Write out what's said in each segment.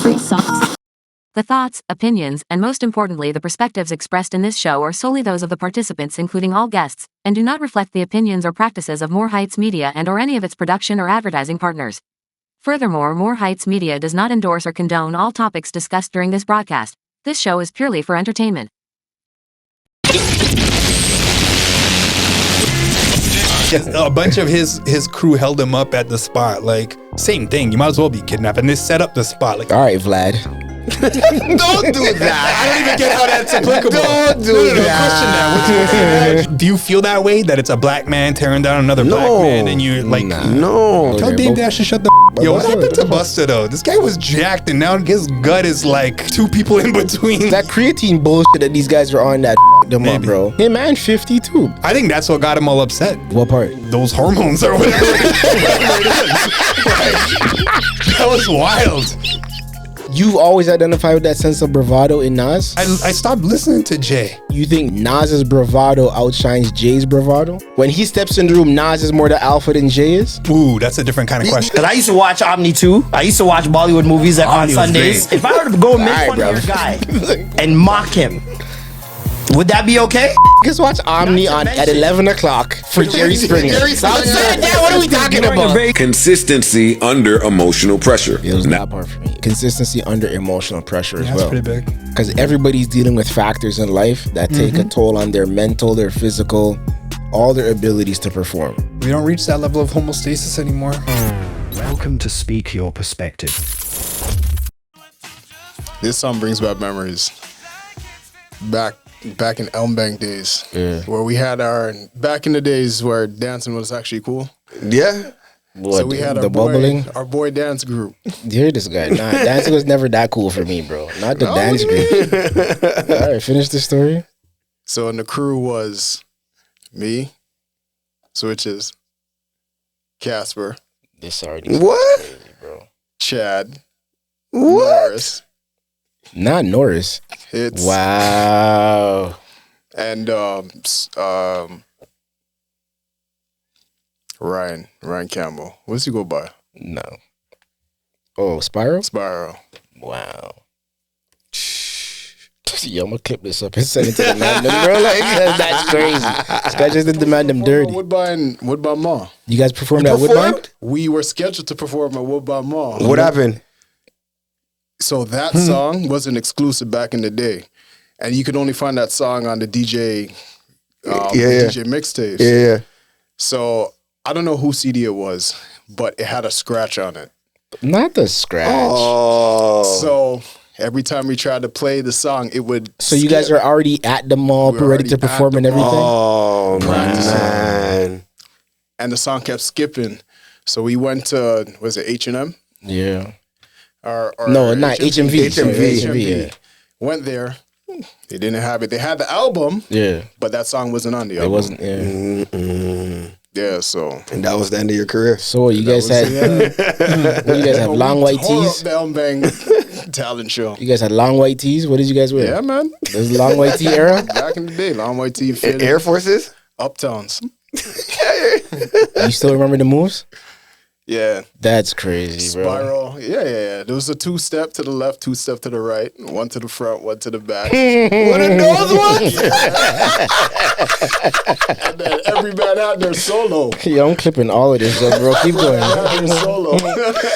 Free socks. The thoughts, opinions, and most importantly the perspectives expressed in this show are solely those of the participants including all guests, and do not reflect the opinions or practices of More Heights Media and or any of its production or advertising partners. Furthermore, More Heights Media does not endorse or condone all topics discussed during this broadcast. This show is purely for entertainment. A bunch of his crew held him up at the spot. Like, same thing. You might as well be kidnapped. And they set up the spot. Like, all right, Vlad. Don't do that. I don't even get how that's applicable. Don't do that. Question that. Do you feel that way? That it's a black man tearing down another black man and you're like, no. Tell Dame Dash to shut the up. Yo, what happened to Busta though? This guy was jacked and now his gut is like two people in between. That creatine bullshit that these guys are on that them up, bro. Him and 50 too. I think that's what got him all upset. What part? Those hormones or whatever. That was wild. You've always identified with that sense of bravado in Nas? I stopped listening to Jay. You think Nas's bravado outshines Jay's bravado? When he steps in the room, Nas is more the alpha than Jay is? Ooh, that's a different kind of question. Because I used to watch Omni too. I used to watch Bollywood movies on Sundays. If I were to go and make fun of your guy and mock him, would that be okay? Just watch Omni at 11 o'clock for Jerry Springer. What are we talking about? Consistency under emotional pressure. It was that part for me. Consistency under emotional pressure as well. That's pretty big. Because everybody's dealing with factors in life that take a toll on their mental, their physical, all their abilities to perform. We don't reach that level of homeostasis anymore. Welcome to Speak Your Perspective. This song brings back memories. Back in Elm Bank days, where we had back in the days where dancing was actually cool. Yeah. What, so we had our boy dance group. Hear this guy. Nah, dancing was never that cool for me, bro. Not the dance group. All right, finish the story. So and the crew was me, Switches, Casper. This already what? Crazy, bro. Chad. What? Norris. Not Norris. It's wow. And Ryan Campbell. What's he go by? No. Oh, Spyro? Wow. Yo, I'm gonna clip this up and send it to the man. Bro, like, that's crazy. This guy just did demand them dirty. Woodbine Mall. You guys performed at Woodbine? We were scheduled to perform at Woodbine Mall. What happened? So that song wasn't exclusive back in the day, and you could only find that song on the DJ, DJ mixtapes. Yeah. So I don't know whose CD it was, but it had a scratch on it. Not the scratch. Oh. So every time we tried to play the song, it would. So you guys are already at the mall, ready to perform and everything. Oh man! And the song kept skipping, so we went to H&M? Yeah. No, not HMV. HMV. Yeah. Went there. They didn't have it. They had the album. Yeah. But that song wasn't on the album. It wasn't. Yeah. Yeah. So. And that was the end of your career. So you guys had. You guys have long white tees. The Elm Bang talent show. You guys had long white tees. What did you guys wear? Yeah, man. This long white tee era. Back in the day, long white tee. Air Forces. Uptowns. You still remember the moves? Yeah. That's crazy, bro. Spiral. Yeah. There was a 2-step to the left, 2-step to the right, one to the front, one to the back. One of those ones? And then every man had their solo. Yo, I'm clipping all of this up, bro. Keep going. Solo.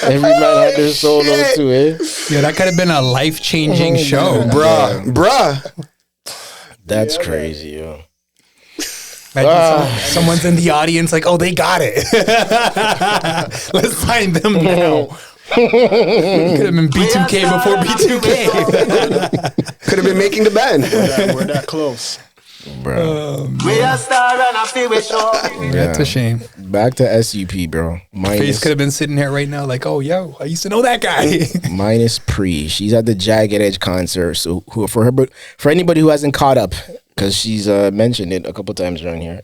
Every man had their solos too, eh? Yeah, that could have been a life-changing show. Bruh. That's crazy, yo. Someone's in the audience like, oh, they got it. Let's sign them now. Could have been B2K before B2K. Could have been making the band. We're that close. Bro. That's a shame. Back to SUP, bro. Face could have been sitting here right now like, oh, yo, I used to know that guy. Minus Pre. She's at the Jagged Edge concert. So for anybody who hasn't caught up, because she's mentioned it a couple times around here.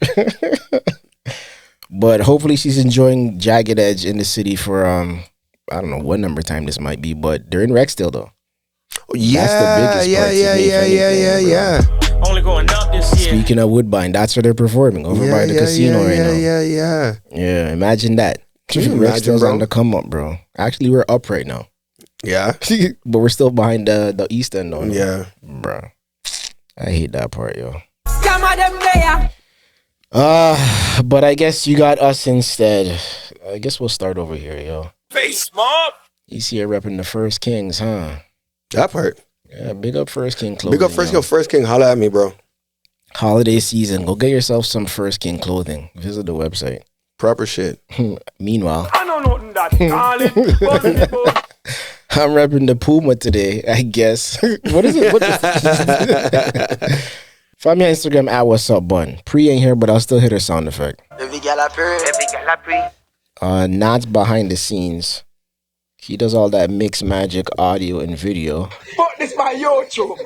But hopefully she's enjoying Jagged Edge in the city for, I don't know what number time this might be, but they're in Rexdale though. Yeah, that's the biggest part. Yeah. Only going up this year. Speaking of Woodbine, that's where they're performing over by the casino right now. Yeah. Yeah, imagine that. Can you imagine, Rexdale's bro? on the come up, bro. Actually, we're up right now. Yeah. But we're still behind the East End, though. Yeah. Bro. I hate that part, yo. Some of them there. But I guess you got us instead. I guess we'll start over here, yo. Face mob. He's here repping the First Kings, huh? That part. Yeah, big up First King clothing. Big up First yo. King. First King, holla at me, bro. Holiday season. Go get yourself some First King clothing. Visit the website. Proper shit. Meanwhile, I don't know that. I'm repping the Puma today, I guess. What is it? What the Find me on Instagram at What's Up Bun. Pre ain't here, but I'll still hit her sound effect. Nat's behind the scenes. He does all that mixed magic audio and video. But this my YouTube.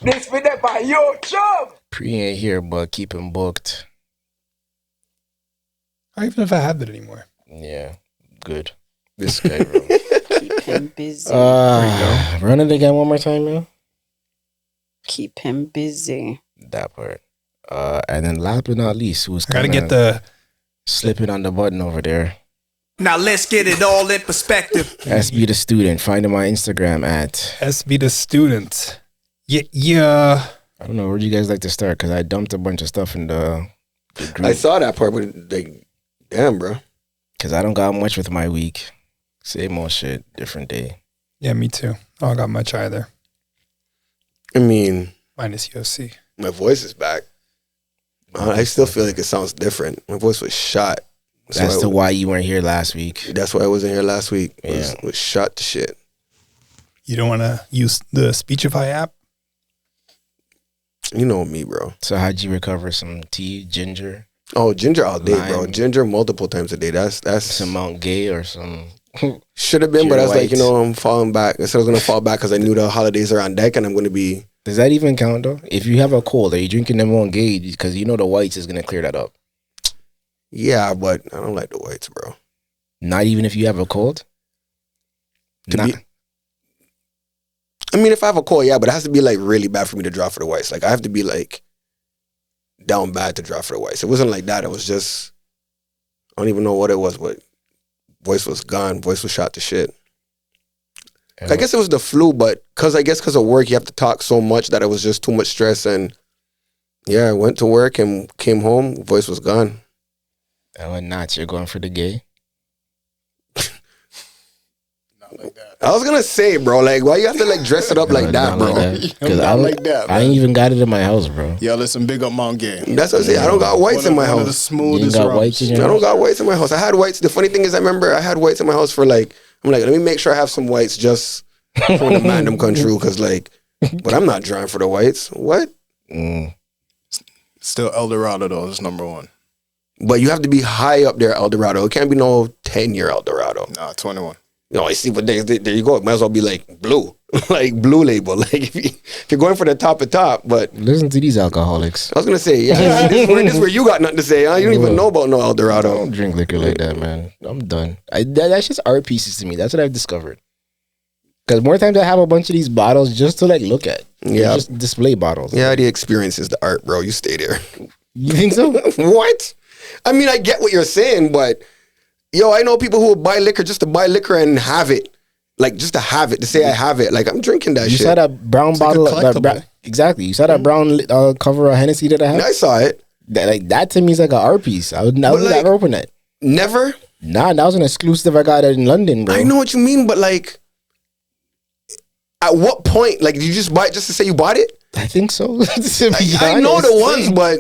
This video by YouTube. Pre ain't here, but keep him booked. I don't even know if I have it anymore. Yeah, good. This guy, bro. Keep him busy. Run it again one more time, man. Keep him busy. That part. And then last but not least, who's I gotta get the slipping on the button over there. Now let's get it all in perspective. SB the student. Find him on Instagram at SB the student. Yeah. I don't know, where'd you guys like to start? Because I dumped a bunch of stuff in the group. I saw that part, but like, damn, bro. Because I don't got much with my week. Same old shit, different day. Yeah, me too. I don't got much either. I mean, Minus UFC. my voice is back. I still feel like it sounds different. My voice was shot. That's why you weren't here last week. That's why I wasn't here last week. Yeah. Was shot to shit. You don't want to use the Speechify app? You know me, bro. So how'd you recover some tea, ginger? Oh, ginger all day, bro. Lime. Ginger multiple times a day. That's Some Mount Gay or some... should have been, but I was like, White. I'm falling back. I said I was gonna fall back because I knew the holidays are on deck and I'm gonna be. Does that even count, though? If you have a cold, are you drinking them Mount Gay? Because you know the whites is going to clear that up. Yeah, but I don't like the whites, bro. Not even if you have a cold? I mean, if I have a cold, yeah, but it has to be like really bad for me to draw for the whites. Like I have to be like down bad to draw for the whites. It wasn't like that. It was just, I don't even know what it was, but voice was gone. Voice was shot to shit. I guess it was the flu, but because of work, you have to talk so much that it was just too much stress. And yeah, I went to work and came home. Voice was gone. Oh, not you're going for the gay? Not like that. I was gonna say, bro, like, why you have to like dress it up like that, bro? Because Not like that, I ain't even got it in my house, bro. Yo, listen, big up Mount Gay. That's what I'm saying. I don't got whites in my One of the house. You ain't smoothest got rums. whites in your I house? don't got whites in my house. I had whites. The funny thing is, I remember I had whites in my house for like, I'm like, let me make sure I have some whites just when the man them come true, because like, but I'm not drawing for the whites. What? Still El Dorado, though, is number one. But you have to be high up there, El Dorado. It can't be no 10-year El Dorado. Nah, 21. You know, I see, but there you go. It might as well be like blue, like blue label. Like if you're going for the top of top, but Listen to these alcoholics. I was gonna say, yeah, this is where you got nothing to say. Huh? You don't even know about no El I Dorado. don't drink liquor like that, man. I'm done. That's just art pieces to me. That's what I've discovered. Because more times I have a bunch of these bottles just to like look at. They're Yeah. just display bottles. Yeah, the experience is the art, bro. You stay there. You think so? What? I mean, I get what you're saying, but yo, I know people who will buy liquor just to buy liquor and have it. Like just to have it, to say I have it. Like I'm drinking that You shit. saw that brown like a bottle. collectible. Exactly. You saw that brown cover of Hennessy that I have? I saw it. That to me is like an art piece. I would never like- open that. Never. Nah, that was an exclusive I got in London, bro. I know what you mean, but like, at what point? Like, did you just buy it just to say you bought it? I think so. To be I know honest. the ones, but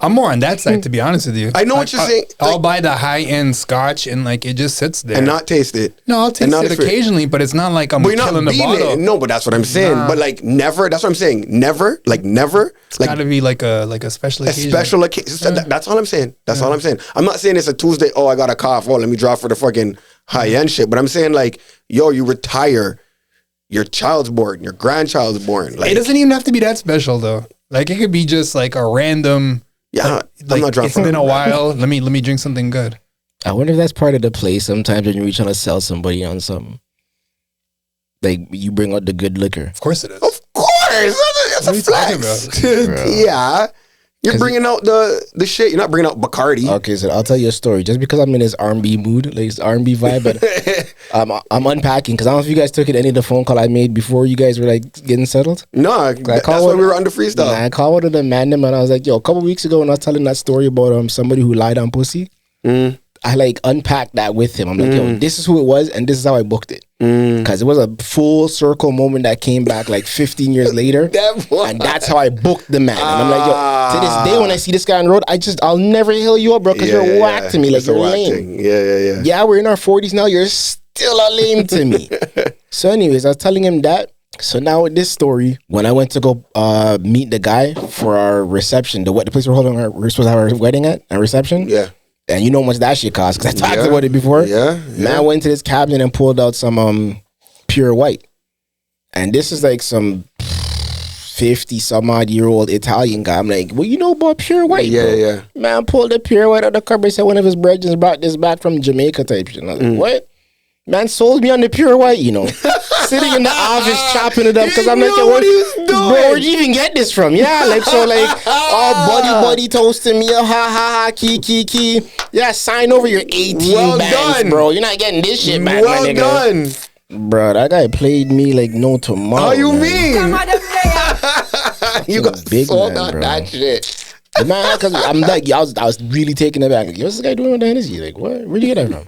I'm more on that side, to be honest with you. I know what you're saying. I'll Like- buy the high end scotch and like it just sits there. and not taste it. No, I'll and taste not it experience- occasionally, but it's not like I'm But you're not killing the beating bottle. it. No, but that's what I'm saying. Nah. But like never. That's what I'm saying. Never. Like never. It's Like got to be like a special a occasion. special occasion. That's all I'm saying. That's all I'm saying. I'm not saying it's a Tuesday. Oh, I got a cough. Oh, let me draw for the fucking high end shit. But I'm saying like, yo, you retire. Your child's born. Your grandchild's born. Like It doesn't even have to be that special though. Like it could be just like a random. yeah, I'm Like not drawing it's for been a while. Let me drink something good. I wonder if that's part of the play sometimes when you're trying to sell somebody on something. Like you bring out the good liquor. Of course it is. Of course, that's What are a you talking flex. Bro. Yeah, You're bringing out the shit. You're not bringing out Bacardi. Okay, so I'll tell you a story. Just because I'm in this R&B mood, like this R&B vibe, but I'm unpacking because I don't know if you guys took it any of the phone call I made before you guys were like getting settled. No, that's why we were under freestyle. I called one of the man them and I was like, yo, a couple weeks ago when I was telling that story about somebody who lied on pussy, I like unpacked that with him. I'm like, yo, this is who it was and this is how I booked it. Because it was a full circle moment that came back like 15 years later. And that's how I booked the man. And I'm like, yo, to this day when I see this guy on the road, I'll never hail you up, bro, because you're whack to me. Like, you're lame. Yeah. Yeah, we're in our 40s now. You're still a lame to me. So anyways, I was telling him that. So now with this story, when I went to go meet the guy for our reception, the place we're supposed to have our wedding at, our reception. Yeah. And you know how much that shit costs because I talked about it before. Yeah. Man went to this cabinet and pulled out some pure white. And this is like some 50-some-odd-year-old Italian guy. I'm like, well, you know about pure white, bro. Yeah. Man pulled the pure white out of the cupboard. Said one of his brethren brought this back from Jamaica type shit. And I was like, what? Man sold me on the pure white, you know. Sitting in the office chopping it up because I'm like, yo, where'd you even get this from? Yeah, like, so like, all buddy toasting me, ha, key. Yeah, sign over your 18 bands, bro. You're not getting this shit back, my nigga. Well done. Bro, that guy played me like no tomorrow. How you mean? You got big sold man, out bro. that shit. The man, because I'm like, I was really taken aback. Like, what's this guy doing with the Hennessy? Like, what? Where'd you get that from?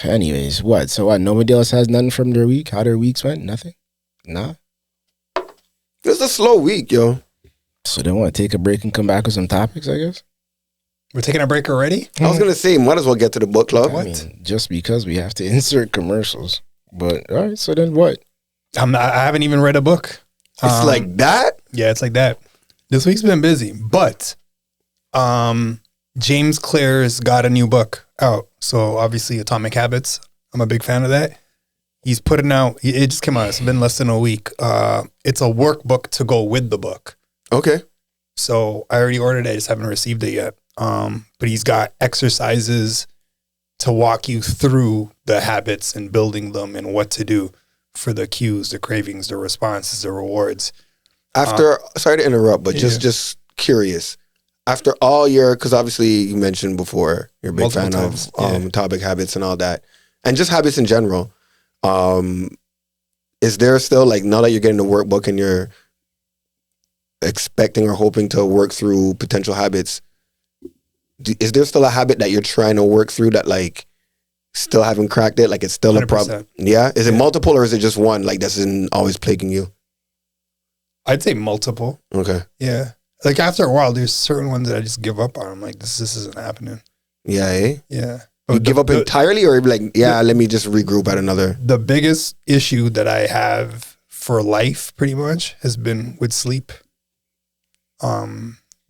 Anyways, what? So what? Nobody else has nothing from their week? How their weeks went? Nothing? Nah? It's a slow week, yo. So they want to take a break and come back with some topics, I guess? We're taking a break already? I was going to say, might as well get to the book club. I mean, just because we have to insert commercials. But, all right, so then what? I haven't even read a book. It's like that? Yeah, it's like that. This week's been busy, but James Clear's got a new book out. So obviously Atomic Habits. I'm a big fan of that. He's putting out, it just came out. It's been less than a week. It's a workbook to go with the book. Okay. So I already ordered it. I just haven't received it yet. But he's got exercises to walk you through the habits and building them and what to do for the cues, the cravings, the responses, the rewards. After, sorry to interrupt, but just curious. After all your, because obviously you mentioned before, you're a big fan of Atomic Habits and all that, and just habits in general. Is there still, like, now that you're getting the workbook and you're expecting or hoping to work through potential habits, is there still a habit that you're trying to work through that, like, still haven't cracked it? Like, it's still 100%. A problem? Yeah? Is it multiple or is it just one, like, that's always plaguing you? I'd say multiple. Okay. Yeah. Like, after a while, there's certain ones that I just give up on. I'm like, this isn't happening. Yeah, eh? Yeah. You give up entirely or like, let me just regroup at another? The biggest issue that I have for life, pretty much, has been with sleep.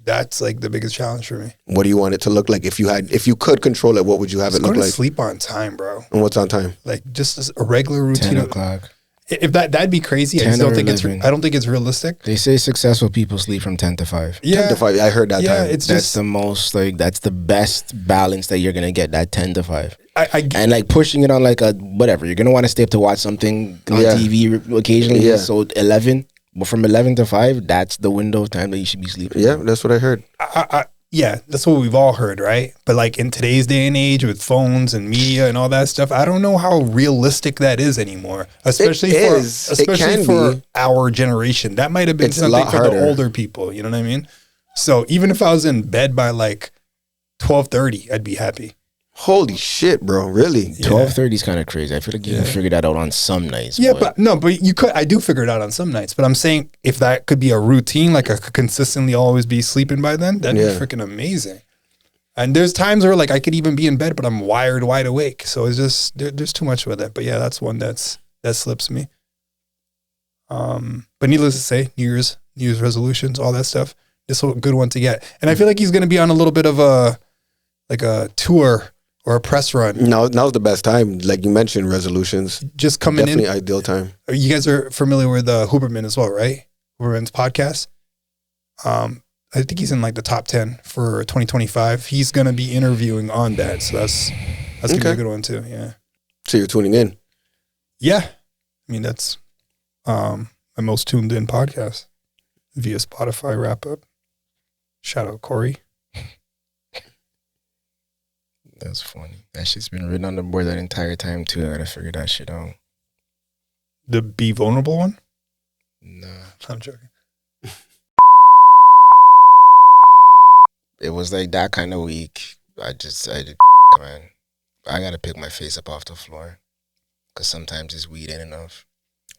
That's like the biggest challenge for me. What do you want it to look like? If you could control it, what would you have it look like? Sleep on time, bro. And what's on time? Like just a regular routine. 10 o'clock. If that'd be crazy. I just don't think I don't think it's realistic. They say successful people sleep from 10 to 5. Yeah. 10 to 5. I heard that time. That's the most, like, that's the best balance that you're going to get, that 10 to 5. And like pushing it on like a, whatever, you're going to want to stay up to watch something on TV occasionally. Yeah. So 11, but from 11 to 5, that's the window of time that you should be sleeping. Yeah, that's what I heard. Yeah, that's what we've all heard, right? But like in today's day and age with phones and media and all that stuff, I don't know how realistic that is anymore. Especially for our generation. That might have been something for the older people, you know what I mean? So even if I was in bed by like 12:30, I'd be happy. Holy shit, bro! Really? 12:30 is kind of crazy. I feel like you can figure that out on some nights. Yeah, but you could. I do figure it out on some nights. But I'm saying if that could be a routine, like I could consistently always be sleeping by then, that'd be freaking amazing. And there's times where like I could even be in bed, but I'm wide awake. So it's just there's too much with it. But yeah, that's one that slips me. But needless to say, New Year's resolutions, all that stuff. This is a good one to get. And I feel like he's going to be on a little bit of a tour. Or a press run. Now's the best time. Like you mentioned, resolutions. Just coming Definitely ideal time. You guys are familiar with Huberman as well, right? Huberman's podcast. I think he's in like the top 10 for 2025. He's going to be interviewing on that. So that's going to be a good one too. Yeah. So you're tuning in? Yeah. I mean, that's my most tuned in podcast. via Spotify wrap up. Shout out Corey. That's funny. That shit's been written on the board that entire time too. I gotta figure that shit out. The Be Vulnerable one? Nah. I'm joking. It was like that kind of week. Man, I gotta pick my face up off the floor. Cause sometimes this weed ain't enough.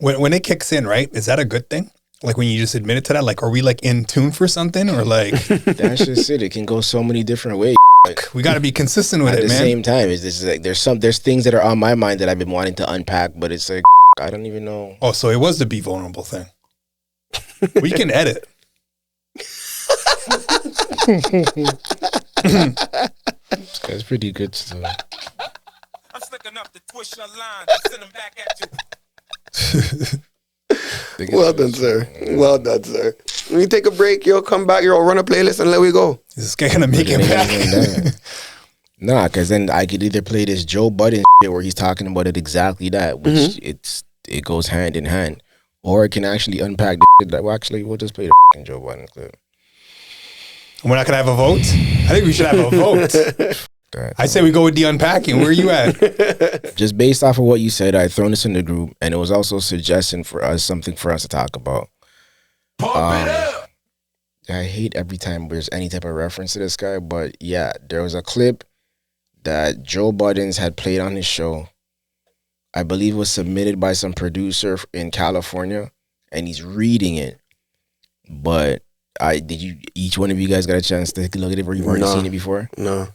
When it kicks in, right? Is that a good thing? Like when you just admit it to that? Like, are we like in tune for something or like? That's just it. It can go so many different ways. Like, we got to be consistent with it, man. At the same time, it's like there's things that are on my mind that I've been wanting to unpack, but it's like I don't even know. Oh, so it was the Be Vulnerable thing. We can edit. This guy's pretty good still. I'm slick enough to twist your line, send them back at you. Well done, sir. Well done, sir. When you take a break, you'll come back, you'll run a playlist and let we go. Is this guy gonna make it back? Nah, because then I could either play this Joe Budden shit where he's talking about it exactly that, which it goes hand in hand, or it can actually unpack the shit that. Well, actually, we'll just play the Joe Budden clip. We're not gonna have a vote. I think we should have a vote. I say we go with the unpacking. Where are you at? Just based off of what you said, I thrown this in the group, and it was also a suggestion for us, something for us to talk about. I hate every time there's any type of reference to this guy, but yeah, there was a clip that Joe Budden's had played on his show. I believe it was submitted by some producer in California, and he's reading it. But each one of you guys got a chance to take a look at it where you've already seen it before? No.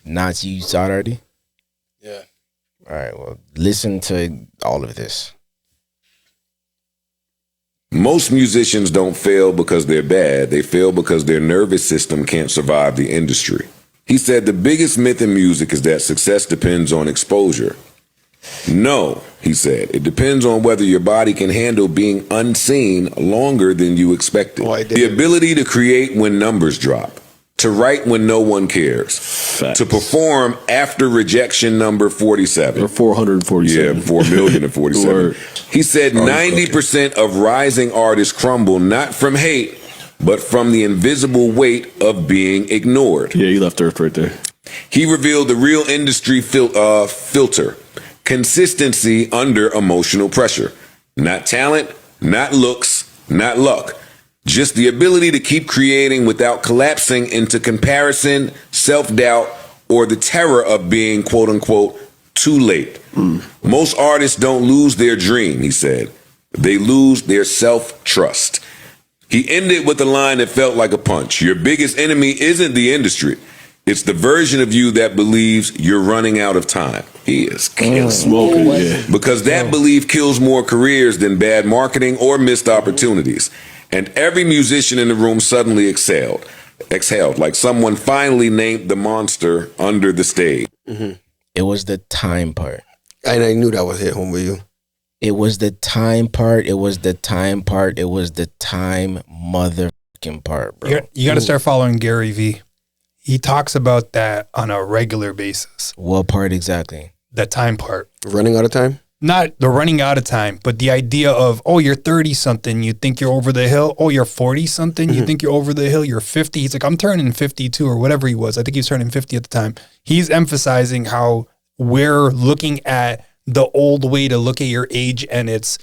Not you saw it already? Yeah. All right, well, listen to all of this. Most musicians don't fail because they're bad. They fail because their nervous system can't survive the industry. He said the biggest myth in music is that success depends on exposure. No, he said, it depends on whether your body can handle being unseen longer than you expected. The ability to create when numbers drop, to write when no one cares, to perform after rejection number 47. Or 447. Yeah, 4,047. He said 90% of rising artists crumble not from hate, but from the invisible weight of being ignored. Yeah, you left Earth right there. He revealed the real industry filter. Consistency under emotional pressure. Not talent, not looks, not luck. Just the ability to keep creating without collapsing into comparison, self-doubt, or the terror of being, quote unquote, too late. Most artists don't lose their dream, he said. They lose their self-trust. He ended with a line that felt like a punch. Your biggest enemy isn't the industry. It's the version of you that believes you're running out of time. He is smoking, yeah. Because that belief kills more careers than bad marketing or missed opportunities. And every musician in the room suddenly exhaled like someone finally named the monster under the stage. It was the time part. And I knew that was hit home with you. It was the time part. It was the time part. It was the time motherfucking part, bro. You got to start following Gary Vee. He talks about that on a regular basis. What part exactly? The time part. Running out of time? Not the running out of time, but the idea of, oh, you're 30-something, you think you're over the hill. Oh, you're 40-something, you think you're over the hill. You're 50. He's like, I'm turning 52 or whatever he was. I think he was turning 50 at the time. He's emphasizing how we're looking at the old way to look at your age and its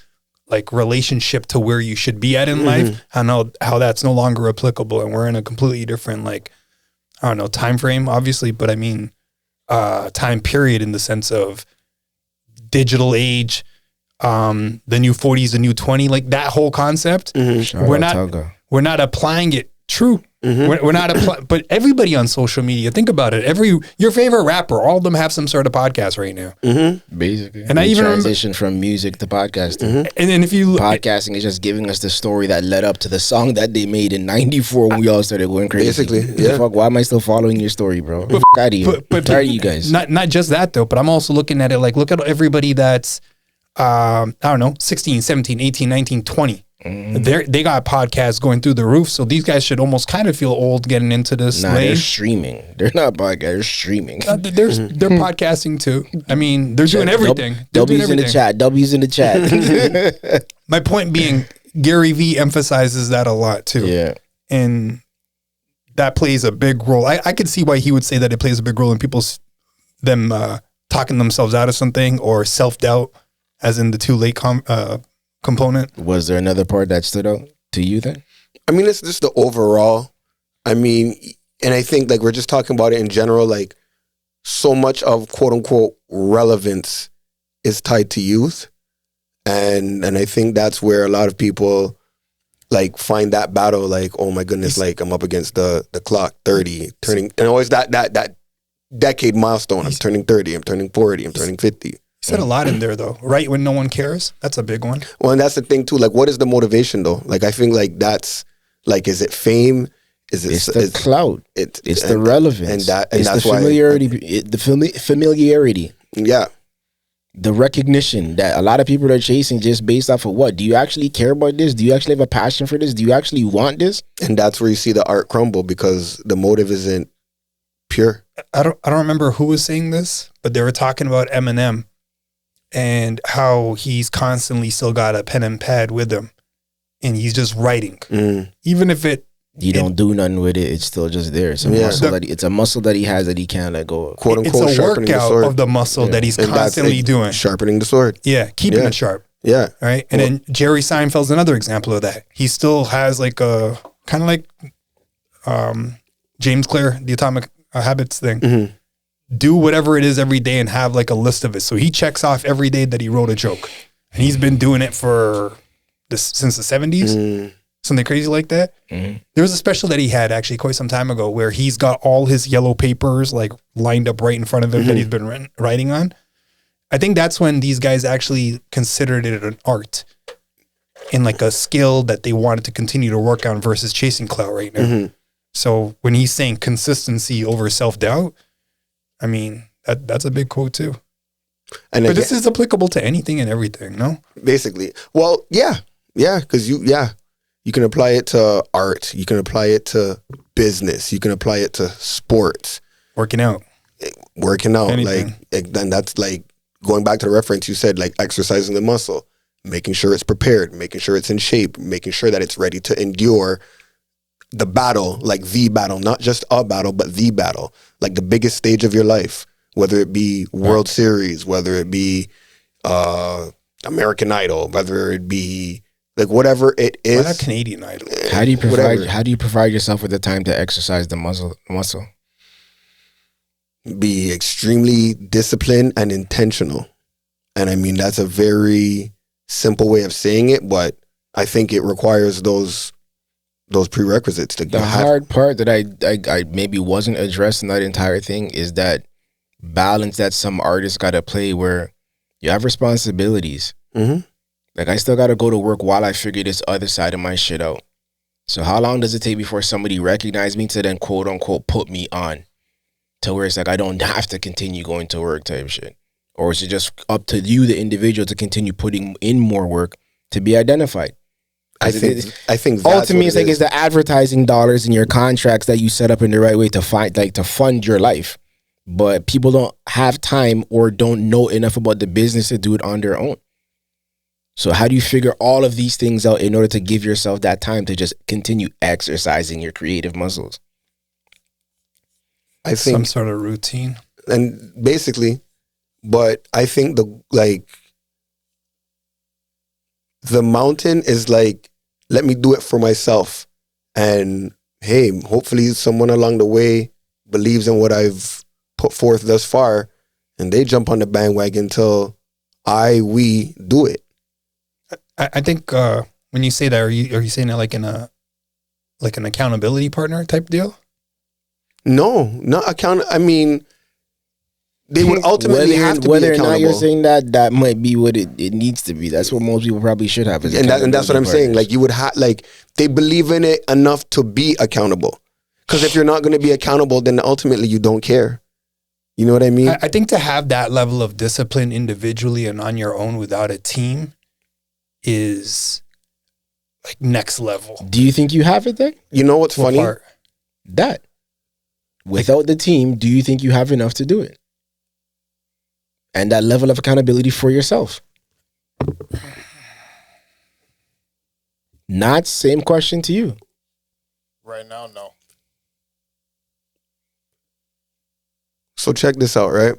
like relationship to where you should be at in life. How that's no longer applicable. And we're in a completely different, like, I don't know, time frame, obviously, but I mean, time period in the sense of digital age, the new 40s, the new 20, like that whole concept. We're not applying it. True. We're not but everybody on social media, think about it. Your favorite rapper, all of them have some sort of podcast right now. Basically. And I even transition from music to podcasting. And then if you podcasting is just giving us the story that led up to the song that they made in '94 when we all started going crazy. Basically, yeah. Fuck, why am I still following your story, bro? Fuck out of here. But tired of you guys. Not just that though, but I'm also looking at it like, look at everybody that's I don't know, 16, 17, 18, 19, 20. They got podcasts going through the roof, so these guys should almost kind of feel old getting into this lane. They're streaming. They're not podcasts. They're streaming. They're podcasting too. I mean, they're doing everything. W's in the chat. W's in the chat. My point being, Gary Vee emphasizes that a lot too. Yeah. And that plays a big role. I could see why he would say that it plays a big role in them talking themselves out of something, or self-doubt, as in the too late component. Was there another part that stood out to you then? I mean, it's just the overall. I mean, and I think like we're just talking about it in general, like so much of quote unquote relevance is tied to youth. And I think that's where a lot of people like find that battle, like, oh my goodness, like I'm up against the clock, 30, turning, and always that decade milestone. I'm turning 30, I'm turning 40, I'm turning 50. You said a lot in there though, right? When no one cares, that's a big one. Well, and that's the thing too. Like, what is the motivation though? Like, I think like that's like, is it fame? It's the clout. It's the relevance, and it's that's the familiarity. Familiarity. Yeah. The recognition that a lot of people are chasing just based off of what? Do you actually care about this? Do you actually have a passion for this? Do you actually want this? And that's where you see the art crumble, because the motive isn't pure. I don't remember who was saying this, but they were talking about Eminem and how he's constantly still got a pen and pad with him, and he's just writing, even if you don't do nothing with it. It's still just there. It's a muscle it's a muscle that he has that he can't let go of. Quote unquote, it's a workout of the muscle that he's constantly doing. Sharpening the sword. Yeah, keeping it sharp. Yeah. Right. And then Jerry Seinfeld's another example of that. He still has like a kind of like James Clear, the Atomic Habits thing. Do whatever it is every day and have like a list of it. So he checks off every day that he wrote a joke, and he's been doing it since the 70s. Something crazy like that. There was a special that he had actually quite some time ago where he's got all his yellow papers like lined up right in front of him that he's been writing on. I think that's when these guys actually considered it an art and like a skill that they wanted to continue to work on versus chasing clout right now. So when he's saying consistency over self-doubt, I mean, that's a big quote too. But this is applicable to anything and everything, no? Basically. Well, yeah. Yeah, because you can apply it to art. You can apply it to business. You can apply it to sports. Working out. Anything. Like, then that's like going back to the reference you said, like exercising the muscle, making sure it's prepared, making sure it's in shape, making sure that it's ready to endure the battle, like the battle, not just a battle, but the battle, like the biggest stage of your life, whether it be World Series, whether it be American Idol, whether it be like whatever it is. Why not Canadian Idol? How do you provide yourself with the time to exercise the muscle? Be extremely disciplined and intentional. And I mean, that's a very simple way of saying it, but I think it requires those prerequisites. The hard part that I maybe wasn't addressed in that entire thing is that balance that some artists got to play where you have responsibilities. Like, I still got to go to work while I figure this other side of my shit out. So how long does it take before somebody recognizes me to then quote unquote put me on to where it's like I don't have to continue going to work type shit? Or is it just up to you, the individual, to continue putting in more work to be identified? I think ultimately it's like it's the advertising dollars and your contracts that you set up in the right way to fund your life. But people don't have time or don't know enough about the business to do it on their own. So how do you figure all of these things out in order to give yourself that time to just continue exercising your creative muscles? I think some sort of routine. And basically, but I think the mountain is like, let me do it for myself. And hey, hopefully someone along the way believes in what I've put forth thus far, and they jump on the bandwagon till we do it. I think when you say that, are you saying it like in an accountability partner type deal? No, not I mean, they would ultimately have to be accountable. Whether or not you're saying that might be what it needs to be. That's what most people probably should have. And that's what I'm saying. Like, you would have, like, they believe in it enough to be accountable. Because if you're not going to be accountable, then ultimately you don't care. You know what I mean? I think to have that level of discipline individually and on your own without a team is like next level. Do you think you have it then? You know what's funny? Part? That without the team, do you think you have enough to do it? And that level of accountability for yourself. Not same question to you. Right now, no. So check this out, right?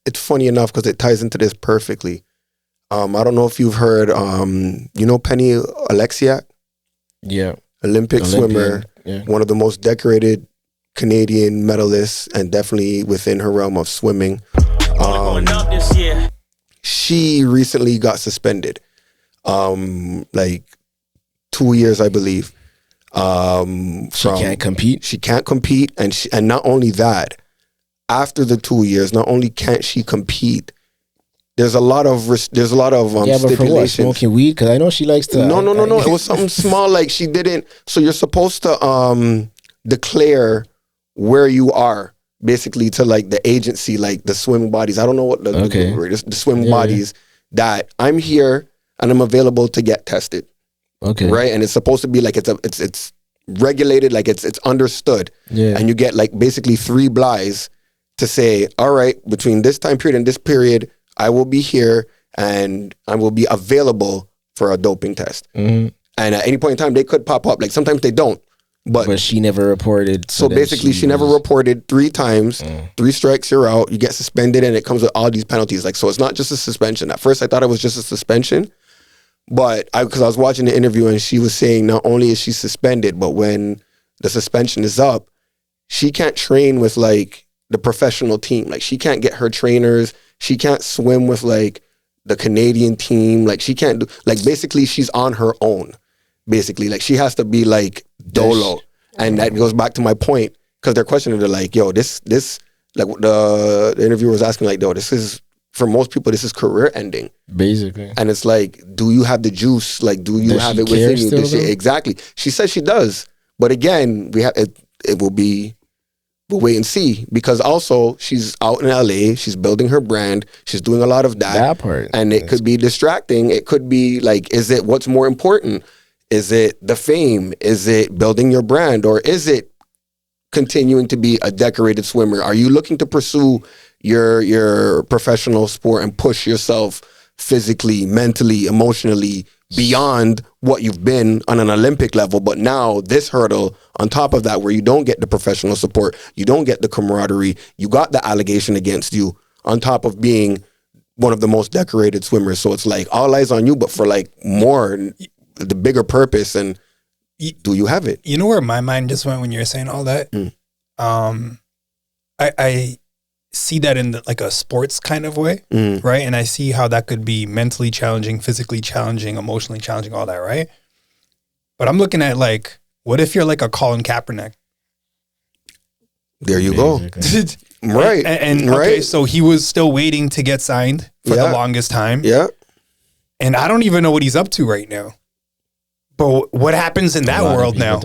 It's funny enough because it ties into this perfectly. I don't know if you've heard, you know Penny Alexiak? Yeah. Olympic swimmer, one of the most decorated Canadian medalists, and definitely within her realm of swimming. She recently got suspended, like 2 years, I believe. She can't compete. She can't compete, and not only that, after the 2 years, not only can't she compete, there's a lot of but for what? Smoking weed? Because I know she likes to. No. It was something small. Like she didn't. So you're supposed to declare where you are, basically, to like the agency, like the swim bodies. I don't know what the swim bodies that I'm here and I'm available to get tested. Okay. Right, and it's supposed to be like it's regulated, like it's understood. Yeah. And you get like basically 3 blighs to say, all right, between this time period and this period, I will be here and I will be available for a doping test. Mm-hmm. And at any point in time, they could pop up. Like sometimes they don't. But she never reported. So basically, she never reported 3 times. 3 strikes, you're out. You get suspended, and it comes with all these penalties. Like, so it's not just a suspension. At first, I thought it was just a suspension. But because I was watching the interview, and she was saying not only is she suspended, but when the suspension is up, she can't train with like the professional team. Like she can't get her trainers. She can't swim with like the Canadian team. Like she can't do, like basically she's on her own. Basically, like she has to be like dolo. And that goes back to my point, because they're questioning her like, yo, this like the interviewer was asking like, yo, this is, for most people, this is career ending. Basically. And it's like, do you have the juice? Like, do you have it within you? Exactly. She says she does. But again, we have it will be, we'll wait and see, because also she's out in LA, she's building her brand, she's doing a lot of that part, and it could be distracting. It could be like, is it what's more important? Is it the fame? Is it building your brand? Or is it continuing to be a decorated swimmer? Are you looking to pursue your professional sport and push yourself physically, mentally, emotionally beyond what you've been on an Olympic level? But now this hurdle on top of that, where you don't get the professional support, you don't get the camaraderie, you got the allegation against you on top of being one of the most decorated swimmers. So it's like all eyes on you, but for like more, the bigger purpose. And do you have it? You know where my mind just went when you were saying all that? I see that in like a sports kind of way, right? And I see how that could be mentally challenging, physically challenging, emotionally challenging, all that, right? But I'm looking at like, what if you're like a Colin Kaepernick? There you go. Right. And okay, so he was still waiting to get signed for the longest time. Yeah. And I don't even know what he's up to right now. But what happens in that world now?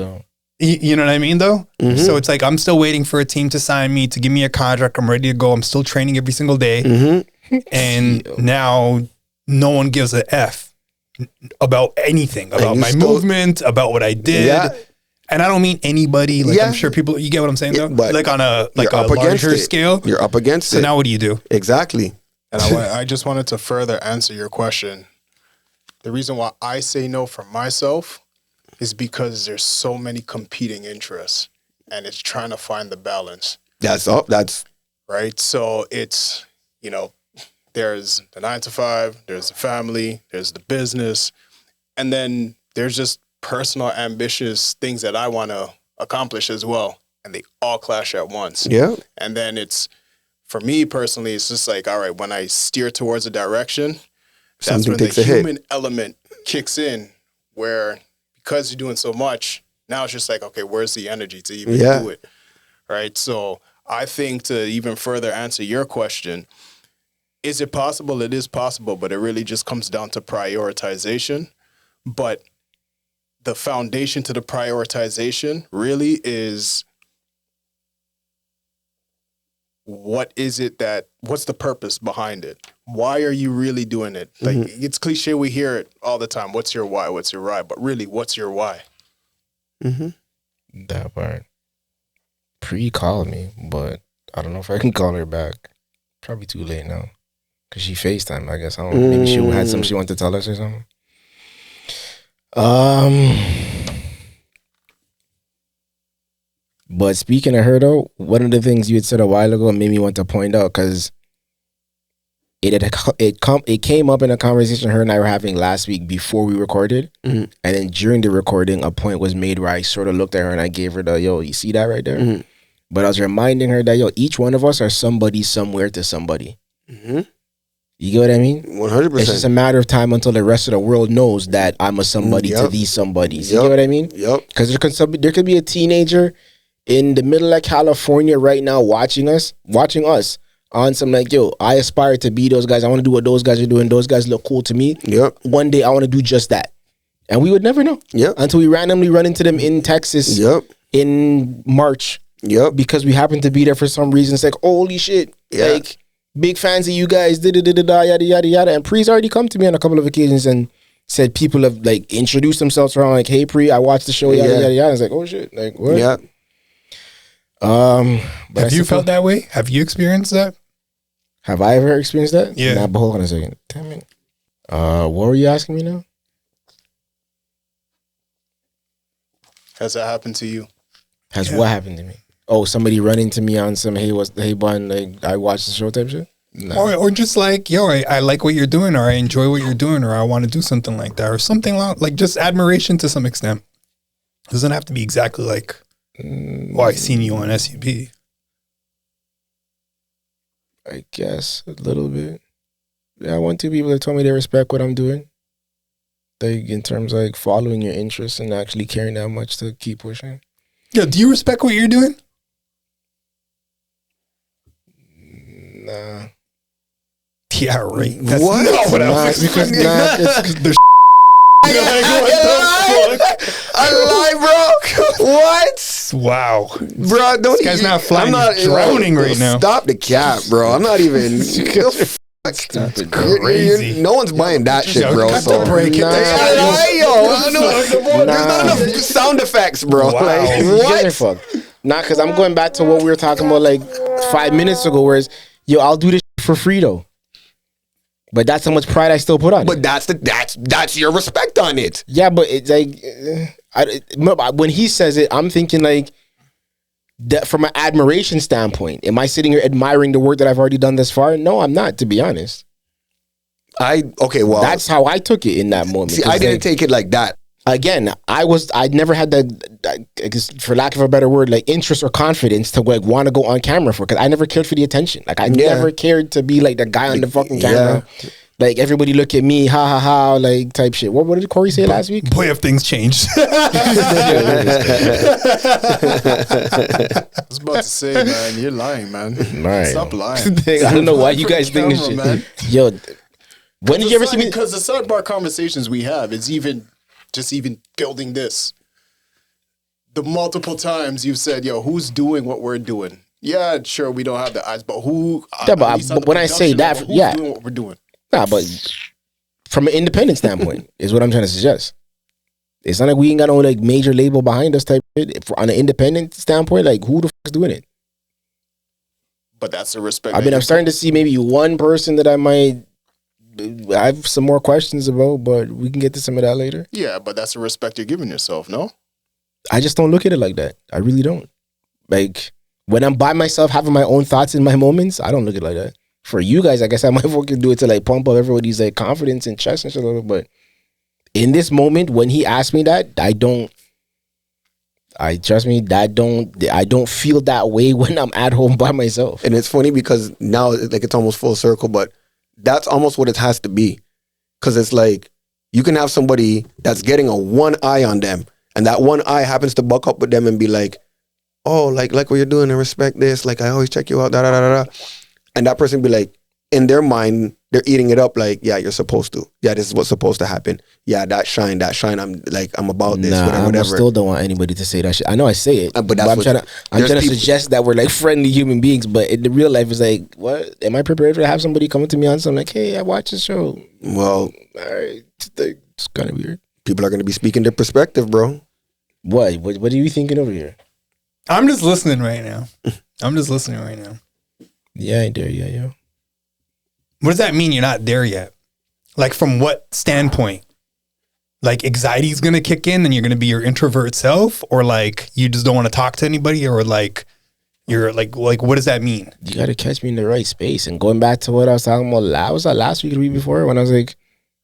You know what I mean, though? Mm-hmm. So it's like, I'm still waiting for a team to sign me, to give me a contract. I'm ready to go. I'm still training every single day. Mm-hmm. And now no one gives a F about anything, about my movement, about what I did. Yeah. And I don't mean anybody. Like, I'm sure people, you get what I'm saying, though? But like on a larger scale. You're up against it. So now what do you do? Exactly. And I just wanted to further answer your question. The reason why I say no for myself is because there's so many competing interests, and it's trying to find the balance. That's right. So it's, there's the 9 to 5, there's the family, there's the business, and then there's just personal ambitious things that I want to accomplish as well, and they all clash at once. Yeah. And then it's, for me personally, it's just like, all right, when I steer towards a direction, that's when the human element kicks in, where because you're doing so much, now it's just like, okay, where's the energy to even do it? Right? So I think, to even further answer your question, is it possible? It is possible, but it really just comes down to prioritization. But the foundation to the prioritization really is, what's the purpose behind it? Why are you really doing it? Like, it's cliche, we hear it all the time. What's your why? What's your why? But really, what's your why? That part. Pre called me, but I don't know if I can call her back. Probably too late now, because she FaceTime, I guess. I don't know. Maybe she had something she wanted to tell us or something. But speaking of her though, one of the things you had said a while ago made me want to point out because it came up in a conversation her and I were having last week before we recorded, and then during the recording, a point was made where I sort of looked at her and I gave her the yo, you see that right there? But I was reminding her that yo, each one of us are somebody somewhere to somebody. You get what I mean? 100%. It's just a matter of time until the rest of the world knows that I'm a somebody to these somebodies. You get what I mean? Yep. Because there could be a teenager in the middle of California right now watching us on some like, yo, I aspire to be those guys. I want to do what those guys are doing. Those guys look cool to me. Yep. One day I want to do just that. And we would never know. Yep. Until we randomly run into them in Texas in March. Yep. Because we happen to be there for some reason. It's like, holy shit. Yeah. Like, big fans of you guys, yada, yada, yada. And Pre's already come to me on a couple of occasions and said people have like introduced themselves around like, hey Pre, I watched the show, yada, yada, yada. I was like, oh shit. Like, what? Yeah. Have you felt that way? Have you experienced that? Have I ever experienced that? Yeah. Nah, but hold on a second. Damn it. What were you asking me now? Has that happened to you? What happened to me? Oh, somebody run into me on some hey bun, like I watched the show type shit? No. Or just like, yo, I like what you're doing, or I enjoy what you're doing, or I want to do something like that, or something like just admiration to some extent. Doesn't have to be exactly like, oh, I seen you on SUP. I guess a little bit. Yeah, 1-2 people that told me they respect what I'm doing. Like in terms of like following your interests and actually caring that much to keep pushing. Yo, do you respect what you're doing? Nah. Yeah, right. That's What? not what I was Because expecting. I lie, bro. What? Wow. Bro, don't This guy's not flying. He's drowning right now. Stop the cap, bro. I'm not even. That's crazy. No one's buying that shit, Yo, bro. cut So the break. there's not enough sound effects, bro. Wow. Like, You guys are what? fucked. Nah, because I'm going back to what we were talking about like 5 minutes ago, whereas, yo, I'll do this for free though. But that's how much pride I still put on it. But that's your respect on it. Yeah, but it's like, when he says it, I'm thinking like, that from an admiration standpoint, am I sitting here admiring the work that I've already done thus far? No, I'm not, to be honest. Well, that's how I took it in that moment. See, I didn't take it like that. Again, I never had that, for lack of a better word, like interest or confidence to like want to go on camera for, because I never cared for the attention. Like I never cared to be like the guy on the fucking camera. Yeah. Like everybody look at me, ha ha ha, like type shit. What did Corey say last week? Boy, have things changed. I was about to say, man, you're lying, man. Right. Stop lying. I don't know why you guys think this shit. Man. Yo, when did you ever see me? Because the sidebar conversations we have, it's even building this. The multiple times you've said, yo, who's doing what we're doing? Yeah, sure, we don't have the eyes, but who? Yeah, but when I say that, level, who's doing what we're doing? Nah, but from an independent standpoint is what I'm trying to suggest. It's not like we ain't got no like major label behind us type shit. If on an independent standpoint, like who the fuck is doing it? But that's the respect. I mean, I'm starting to see maybe one person that I might have some more questions about, but we can get to some of that later. Yeah, but that's the respect you're giving yourself, no? I just don't look at it like that. I really don't. Like when I'm by myself having my own thoughts in my moments, I don't look at it like that. For you guys, I guess I might fucking do it to like pump up everybody's like confidence and chest and shit a little, but in this moment when he asked me that, I don't feel that way when I'm at home by myself. And it's funny because now like it's almost full circle, but that's almost what it has to be. Cause it's like you can have somebody that's getting a one eye on them, and that one eye happens to buck up with them and be like, oh, like what you're doing and respect this. Like I always check you out, da da da da. And that person be like, in their mind, they're eating it up like, yeah, you're supposed to. Yeah, this is what's supposed to happen. Yeah, that shine, I'm about this, whatever. I still don't want anybody to say that shit. I know I say it, but I'm trying to suggest that we're like friendly human beings, but in the real life, it's like, what? Am I prepared to have somebody coming to me on something like, hey, I watch the show? Well, all right, it's kind of weird. People are going to be speaking their perspective, bro. What are you thinking over here? I'm just listening right now. Yeah, I ain't there yet, yo. What does that mean you're not there yet? Like from what standpoint? like anxiety is gonna kick in and you're gonna be your introvert self, or like you just don't want to talk to anybody, or like you're like what does that mean? You gotta catch me in the right space. And going back to what I was talking about, was that last week or the week before, when I was like,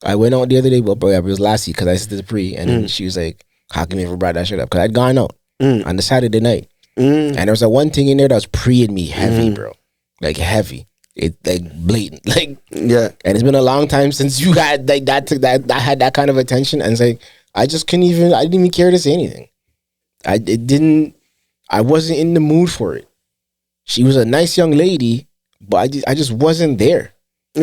I went out the other day, but it was last week because I said to Pre, and then she was like, how come you ever brought that shit up? Because I'd gone out on the Saturday night, and there was one thing in there that was Pre-ing me heavy, bro, like heavy. It like blatant, like yeah. And it's been a long time since you had like that had that kind of attention, and it's like I didn't even care to say anything. I wasn't in the mood for it. She was a nice young lady, but I just wasn't there.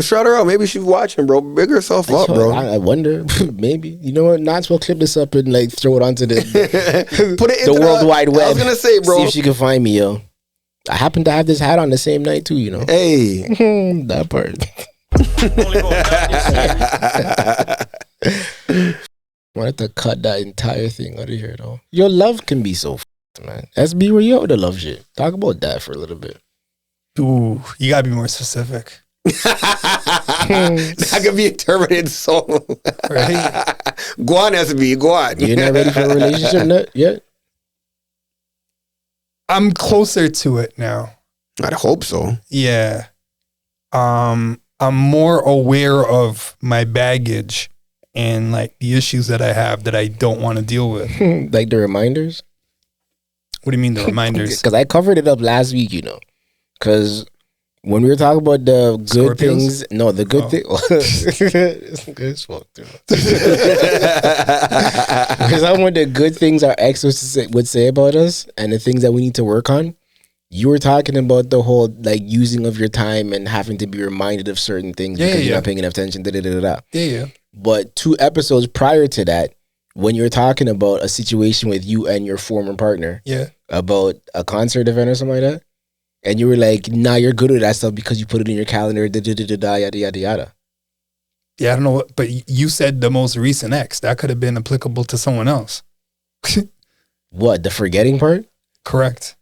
Shout her out. Maybe she's watching, bro. Big herself up, bro. I wonder. Maybe. You know what? Knots will clip this up and like throw it onto the put it into the World Wide Web. I was gonna say, bro. See if she can find me, yo. I happen to have this hat on the same night too, you know. Hey, that part. Wanted to cut that entire thing out of here, though. Your love can be so man. SB, where you out with the love shit? Talk about that for a little bit. Ooh, you gotta be more specific. That could be interpreted so. Right? Go on, SB. Go on. You're not ready for a relationship yet? I'm closer to it now. I'd hope so. Yeah. I'm more aware of my baggage and like the issues that I have that I don't want to deal with. Like the reminders? What do you mean the reminders? Because I covered it up last week, you know. Because when we were talking about the good things, the good thing. It's good as fuck, dude. Because I want the good things our ex would say about us and the things that we need to work on. You were talking about the whole like using of your time and having to be reminded of certain things because you're not paying enough attention. Yeah. But 2 episodes prior to that, when you were talking about a situation with you and your former partner, about a concert event or something like that. And you were like, nah, you're good with that stuff because you put it in your calendar, yada, yada, yada. Yeah, I don't know what, but you said the most recent ex. That could have been applicable to someone else. What, the forgetting part? Correct.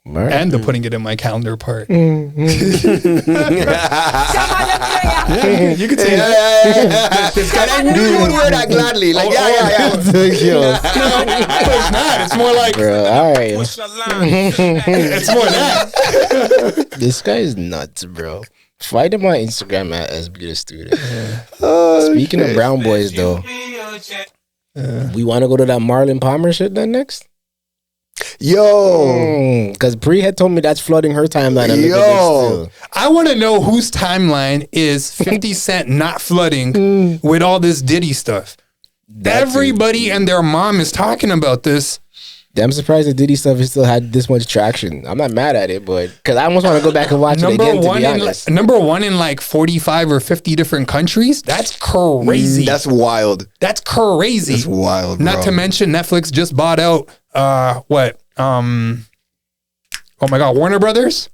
Right. And the putting it in my calendar part. You could say this guy. I knew you would wear that gladly. Like, yeah. It's not. It's more like, bro, all right. It's more that. This guy is nuts, bro. Find him on Instagram at SB the Student. Speaking of brown boys, though, we want to go to that Marlon Palmer shit then next? Yo, because Bree had told me that's flooding her timeline. I want to know whose timeline is 50 Cent not flooding with all this Diddy stuff. Everybody and their mom is talking about this. I'm surprised the Diddy stuff has still had this much traction. I'm not mad at it, but because I almost want to go back and watch it again, to be honest. Number 1 in like 45 or 50 different countries. That's crazy. That's wild. That's crazy. That's wild, bro. Not to mention Netflix just bought out oh my God, Warner Brothers?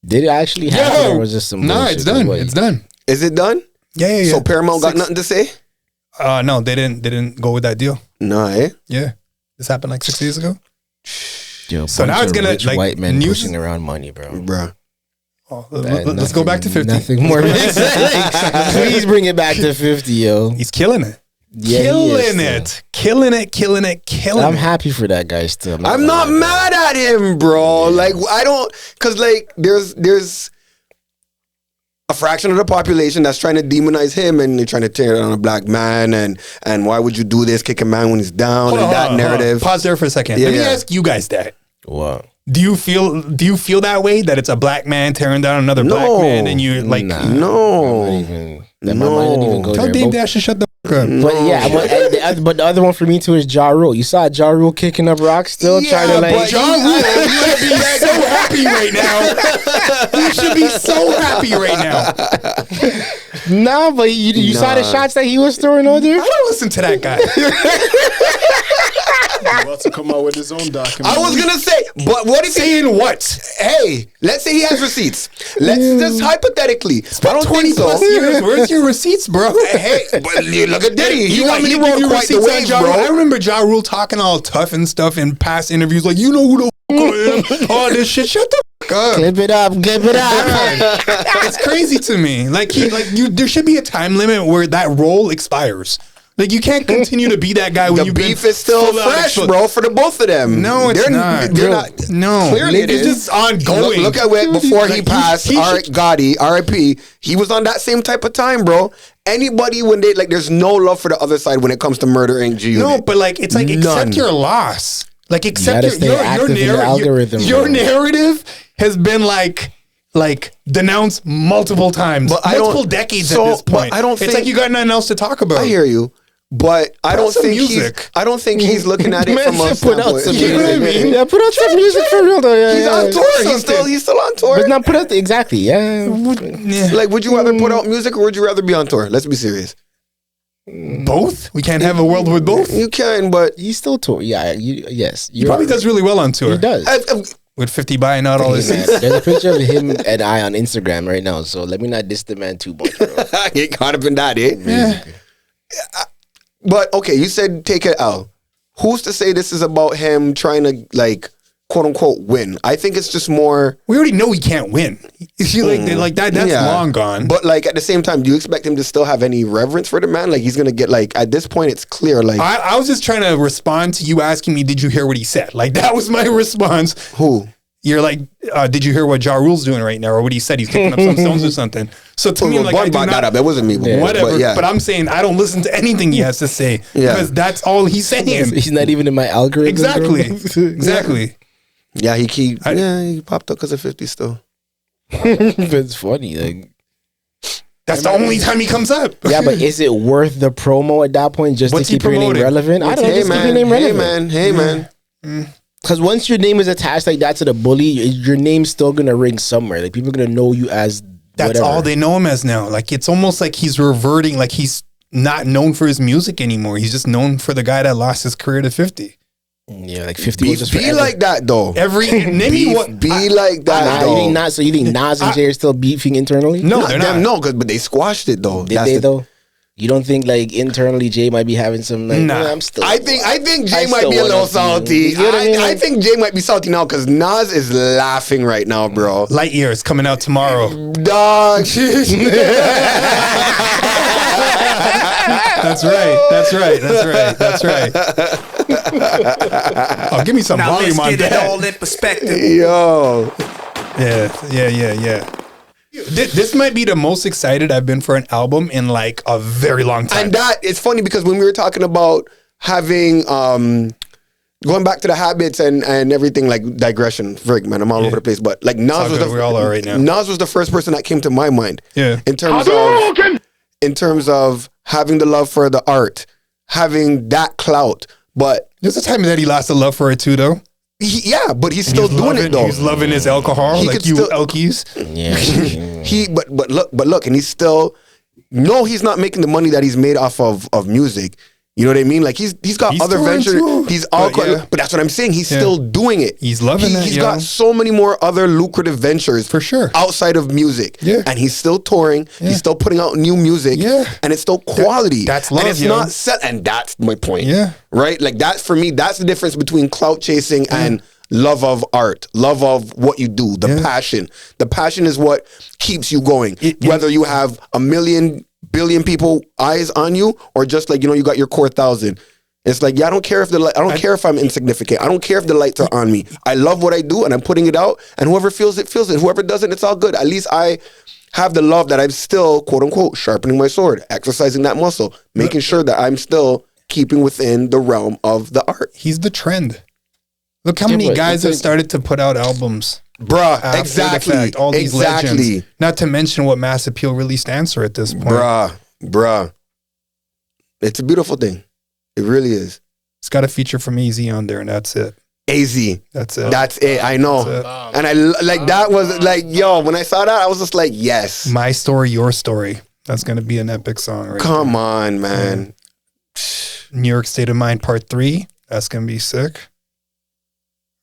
Did it actually happen or was just some bullshit? It's done. It's done. Is it done? Yeah. So Paramount got nothing to say? No, they didn't go with that deal. No, eh? Yeah. This happened like 6 years ago. Yo, so now it's gonna like white men pushing around money, bro. Oh, let's go back to 50. Nothing more makes sense. Please bring it back to 50, yo. He's killing it. Yeah, killing it. I'm happy for that guy still. I'm not mad at him, bro. Like I don't, cause like there's a fraction of the population that's trying to demonize him and they're trying to tear down a black man and why would you do this, kick a man when he's down and that narrative. Pause there for a second. Let me ask you guys that. What? Do you feel that way, that it's a black man tearing down another black man and you like no. Tell Dave Dash to shut the fuck up. But yeah, but the other one for me too is Ja Rule. You saw Ja Rule kicking up rocks still trying to like Ja Rule, you should be so happy right now. You should be so happy right now. Nah, but you saw the shots that he was throwing on there? I don't listen to that guy. He's about to come out with his own document. I was gonna say, but what if saying what? Hey, let's say he has receipts. Let's just hypothetically. I don't 20 plus years. Where's your receipts, bro? Hey, but look at Diddy. He wrote quite the wave, bro. I remember Ja Rule talking all tough and stuff in past interviews, like, you know who the fuck I am. All this shit. Shut the fuck up. Clip it up. It's crazy to me. Like there should be a time limit where that role expires. Like you can't continue to be that guy when the beef is still fresh, bro, for the both of them. No, it's not. They're not. No, clearly it it's is. just ongoing. Look at it before he passed. Gotti, R.I.P. He was on that same type of time, bro. Anybody when they like, there's no love for the other side when it comes to murdering G-Unit. No, but like it's like accept your loss. Like accept your narrative has been like denounced multiple times, but multiple decades at this point. I don't think, it's like you got nothing else to talk about. I hear you. But I don't think he's looking at it from a standpoint. You know what I mean? Yeah, put out some music for real though. Yeah, he's on tour. He's still on tour. But not put out exactly. Yeah. Like, would you rather put out music or would you rather be on tour? Let's be serious. Both. We can't have a world with both. You can, but he's still tour. Yeah. Yes. He probably does really well on tour. He does. With 50 buying out all his seats. There's a picture of him and I on Instagram right now. So let me not diss the man too much. He ain't caught up in that, eh? Yeah. But okay, you said take it out. Who's to say this is about him trying to like quote unquote win? I think it's just more. We already know he can't win. Is he like that? That's long gone. But like at the same time, do you expect him to still have any reverence for the man? Like he's gonna get like at this point, it's clear. Like I was just trying to respond to you asking me, did you hear what he said? Like that was my response. Who? You're like, did you hear what Ja Rule's doing right now, or what he said? He's kicking up some stones or something. So to me, like, I do not. That wasn't me. Whatever. But I'm saying I don't listen to anything he has to say because that's all he's saying. He's not even in my algorithm. Exactly. Yeah, he popped up because of 50 still. It's funny, like that's the only time he comes up. Yeah, but is it worth the promo at that point just to keep your name relevant? I don't know. Just keep your name relevant. Hey man. Because once your name is attached like that to the bully, your name's still gonna ring somewhere. Like people are gonna know you as. That's whatever. all they know him as now. Like it's almost like he's reverting. Like he's not known for his music anymore. He's just known for the guy that lost his career to 50. Yeah, like 50 was just be like that though. Like that. Though. So you think Nas and Jay are still beefing internally? No, they're not. No, but they squashed it though. Did they though? You don't think like internally Jay might be having some like? Nah. I'm still. I think Jay might be a little salty. I think Jay might be salty now because Nas is laughing right now, bro. Light Years coming out tomorrow. Dog. That's right. Oh, give me some now volume on that. Let's get it all in perspective. Yo. Yeah. This might be the most excited I've been for an album in like a very long time. And that it's funny because when we were talking about having going back to the habits and everything, like digression, Frick, man, I'm all over the place. But like Nas was we all are right now. Nas was the first person that came to my mind. Yeah. In terms of having the love for the art, having that clout. But there's a time that he lost the love for it too, though. But he's still doing it though. He's loving his alcohol, like you Elkies. Yeah. But look, and he's still. No, he's not making the money that he's made off of music. You know what I mean? Like he's got other ventures. He's all, but that's what I'm saying. He's still doing it. He's loving it. He's got so many more other lucrative ventures for sure outside of music. Yeah, and he's still touring. Yeah. He's still putting out new music. Yeah, and it's still quality. That's love. And it's not set. And that's my point. Yeah, right. Like that for me. That's the difference between clout chasing and love of art, love of what you do, the passion. The passion is what keeps you going. Whether you have 1 billion people eyes on you, or just like you got your core 1,000. It's like I don't care if I don't care if I'm insignificant. I don't care if the lights are on me. I love what I do, and I'm putting it out. And whoever feels it, feels it. Whoever doesn't, it's all good. At least I have the love that I'm still quote unquote sharpening my sword, exercising that muscle, making sure that I'm still keeping within the realm of the art. He's the trend. Look how many guys have started to put out albums. Bruh, exactly. All these legends. Not to mention what Mass Appeal released Answer at this point. Bruh. It's a beautiful thing. It really is. It's got a feature from AZ on there, and that's it. AZ. That's it. That's it. I know. And I like that was like, yo, when I saw that, I was just like, yes. My Story, Your Story. That's going to be an epic song, right? Come on, man. New York State of Mind Part 3. That's going to be sick.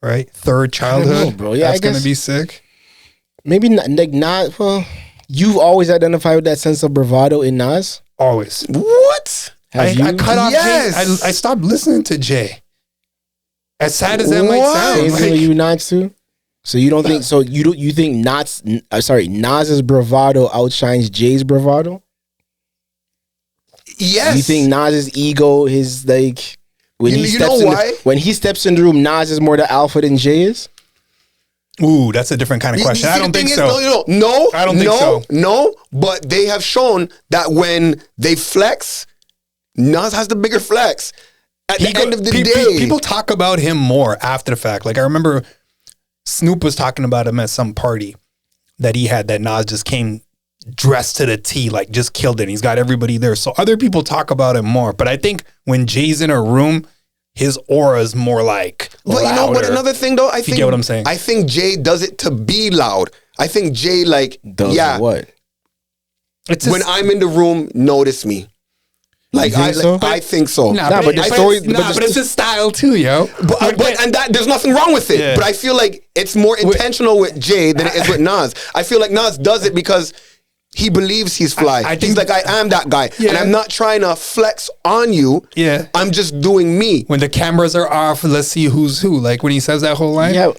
Right? Third Childhood. Bro. Yeah, that's going to be sick. Maybe not. Well, you've always identified with that sense of bravado in Nas? Always. What? I cut off Jay. I stopped listening to Jay. As sad as that might sound. Same thing you Nas too? So you don't think so? You think Nas's bravado outshines Jay's bravado? Yes. You think Nas's ego, his like when when he steps in the room, Nas is more the alpha than Jay is? Ooh, that's a different kind of question. I don't think so. No, I don't think so. No, but they have shown that when they flex, Nas has the bigger flex. At the end of the day, people talk about him more after the fact. Like I remember Snoop was talking about him at some party that he had that Nas just came dressed to the T, like just killed it. He's got everybody there. So other people talk about him more. But I think when Jay's in a room, his aura is more like But louder. you know what? Another thing though, I think you get what I'm saying? I think Jay does it to be loud. I think Jay does what? It's when I'm in the room, notice me. Like I think so. But it's his style too, yo. But there's nothing wrong with it. Yeah. But I feel like it's more intentional with Jay than it is with Nas. I feel like Nas does it because he believes he's fly. He's like, I am that guy. Yeah. And I'm not trying to flex on you. Yeah. I'm just doing me. When the cameras are off, let's see who's who. Like when he says that whole line. Yeah.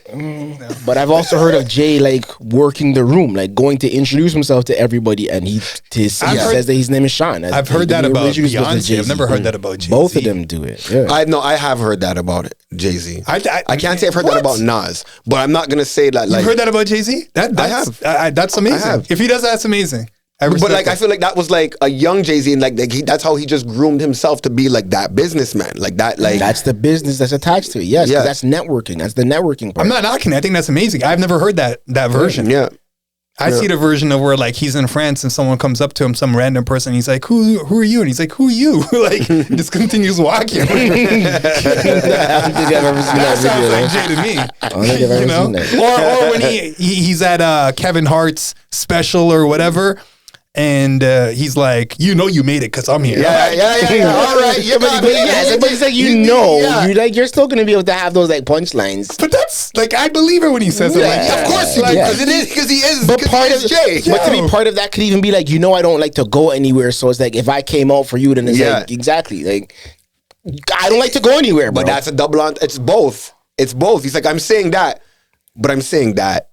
But I've also heard of Jay like working the room, like going to introduce himself to everybody, and he says that his name is Sean. I've heard that about Beyonce. I've never heard that about Jay-Z. Both of them do it. Yeah. I have heard that about it, Jay-Z. I can't say I've heard that about Nas, but I'm not gonna say that. Like, you've heard that about Jay-Z? I have. That's amazing. If he does that, that's amazing. But like, I feel like that was like a young Jay-Z, and like that's how he just groomed himself to be like that businessman, like that. Like that's the business that's attached to it. Yes, yeah. That's networking. That's the networking part. I'm not knocking it. I think that's amazing. I've never heard that version. Yeah, I see the version of where like he's in France and someone comes up to him, some random person. He's like, "Who are you?" And he's like, "Who are you?" Like just continues walking. I don't think I've ever seen that video. That sounds like Jay to me. I don't think I've ever seen that. Or when he's at Kevin Hart's special or whatever. And he's like, you made it because I'm here. Yeah. All right. But it's like you're still gonna be able to have those like punchlines. But that's like I believe it when he says it. Like, of course you do, because it is because he is. But part of Jay. But to be part of that could even be like, I don't like to go anywhere. So it's like if I came out for you, then it's like exactly like I don't like to go anywhere. But that's a double on. It's both. It's both. He's like, I'm saying that, but I'm saying that.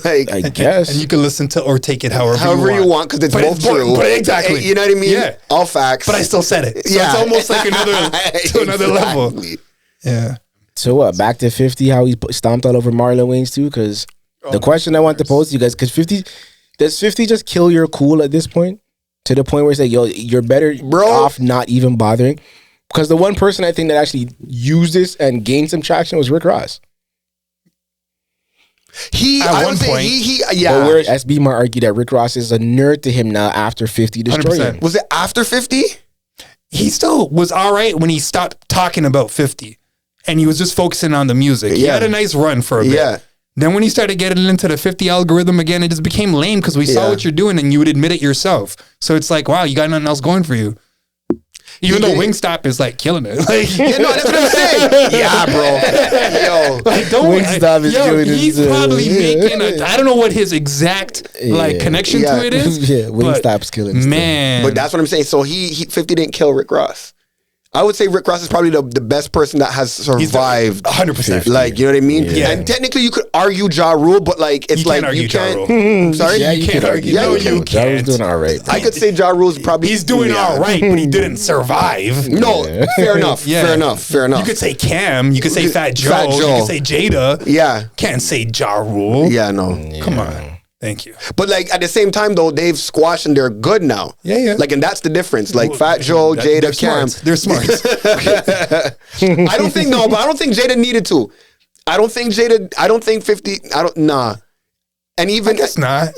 Like, I guess, and you can listen to or take it however you want because it's both true. But exactly, you know what I mean? Yeah, all facts. But I still said it. So it's almost like another level. Yeah. So what? Back to 50. How he stomped all over Marlon Wayans too? Because the question I want to pose to you guys, because 50 does 50 just kill your cool at this point? To the point where it's like, yo, you're better off not even bothering. Because the one person I think that actually used this and gained some traction was Rick Ross. At one point, But where SB might argue that Rick Ross is a nerd to him now after 50 destroyed him. Was it after 50? He still was all right when he stopped talking about 50 and he was just focusing on the music. He had a nice run for a bit. Yeah. Then when he started getting into the 50 algorithm again, it just became lame because we saw what you're doing and you would admit it yourself. So it's like, wow, you got nothing else going for you. Even though Wingstop is like killing it. Like, that's what I'm saying. Yeah, bro. Wingstop is doing it. He's probably making I don't know what his exact connection to it is. Yeah, Wingstop's killing it. Man. But that's what I'm saying. So he 50 didn't kill Rick Ross. I would say Rick Ross is probably the best person that has survived. 100%. Like, you know what I mean? Yeah. And technically you could argue Ja Rule, but like, it's like, you can't. Sorry? Yeah, you can't argue. No, you can't. Ja Rule's doing all right. I could say Ja Rule's probably. He's doing all right, but he didn't survive. No, fair enough. Fair enough. You could say Cam. You could say Fat Joe. You could say Jada. Yeah. Can't say Ja Rule. Yeah, no. Come on. Thank you. But like at the same time though, they've squashed and they're good now. Yeah. Like, and that's the difference. Like Fat Joe, Jada, Cam. They're smart. I don't think Jada needed to. I don't think 50, nah. And even. I guess not.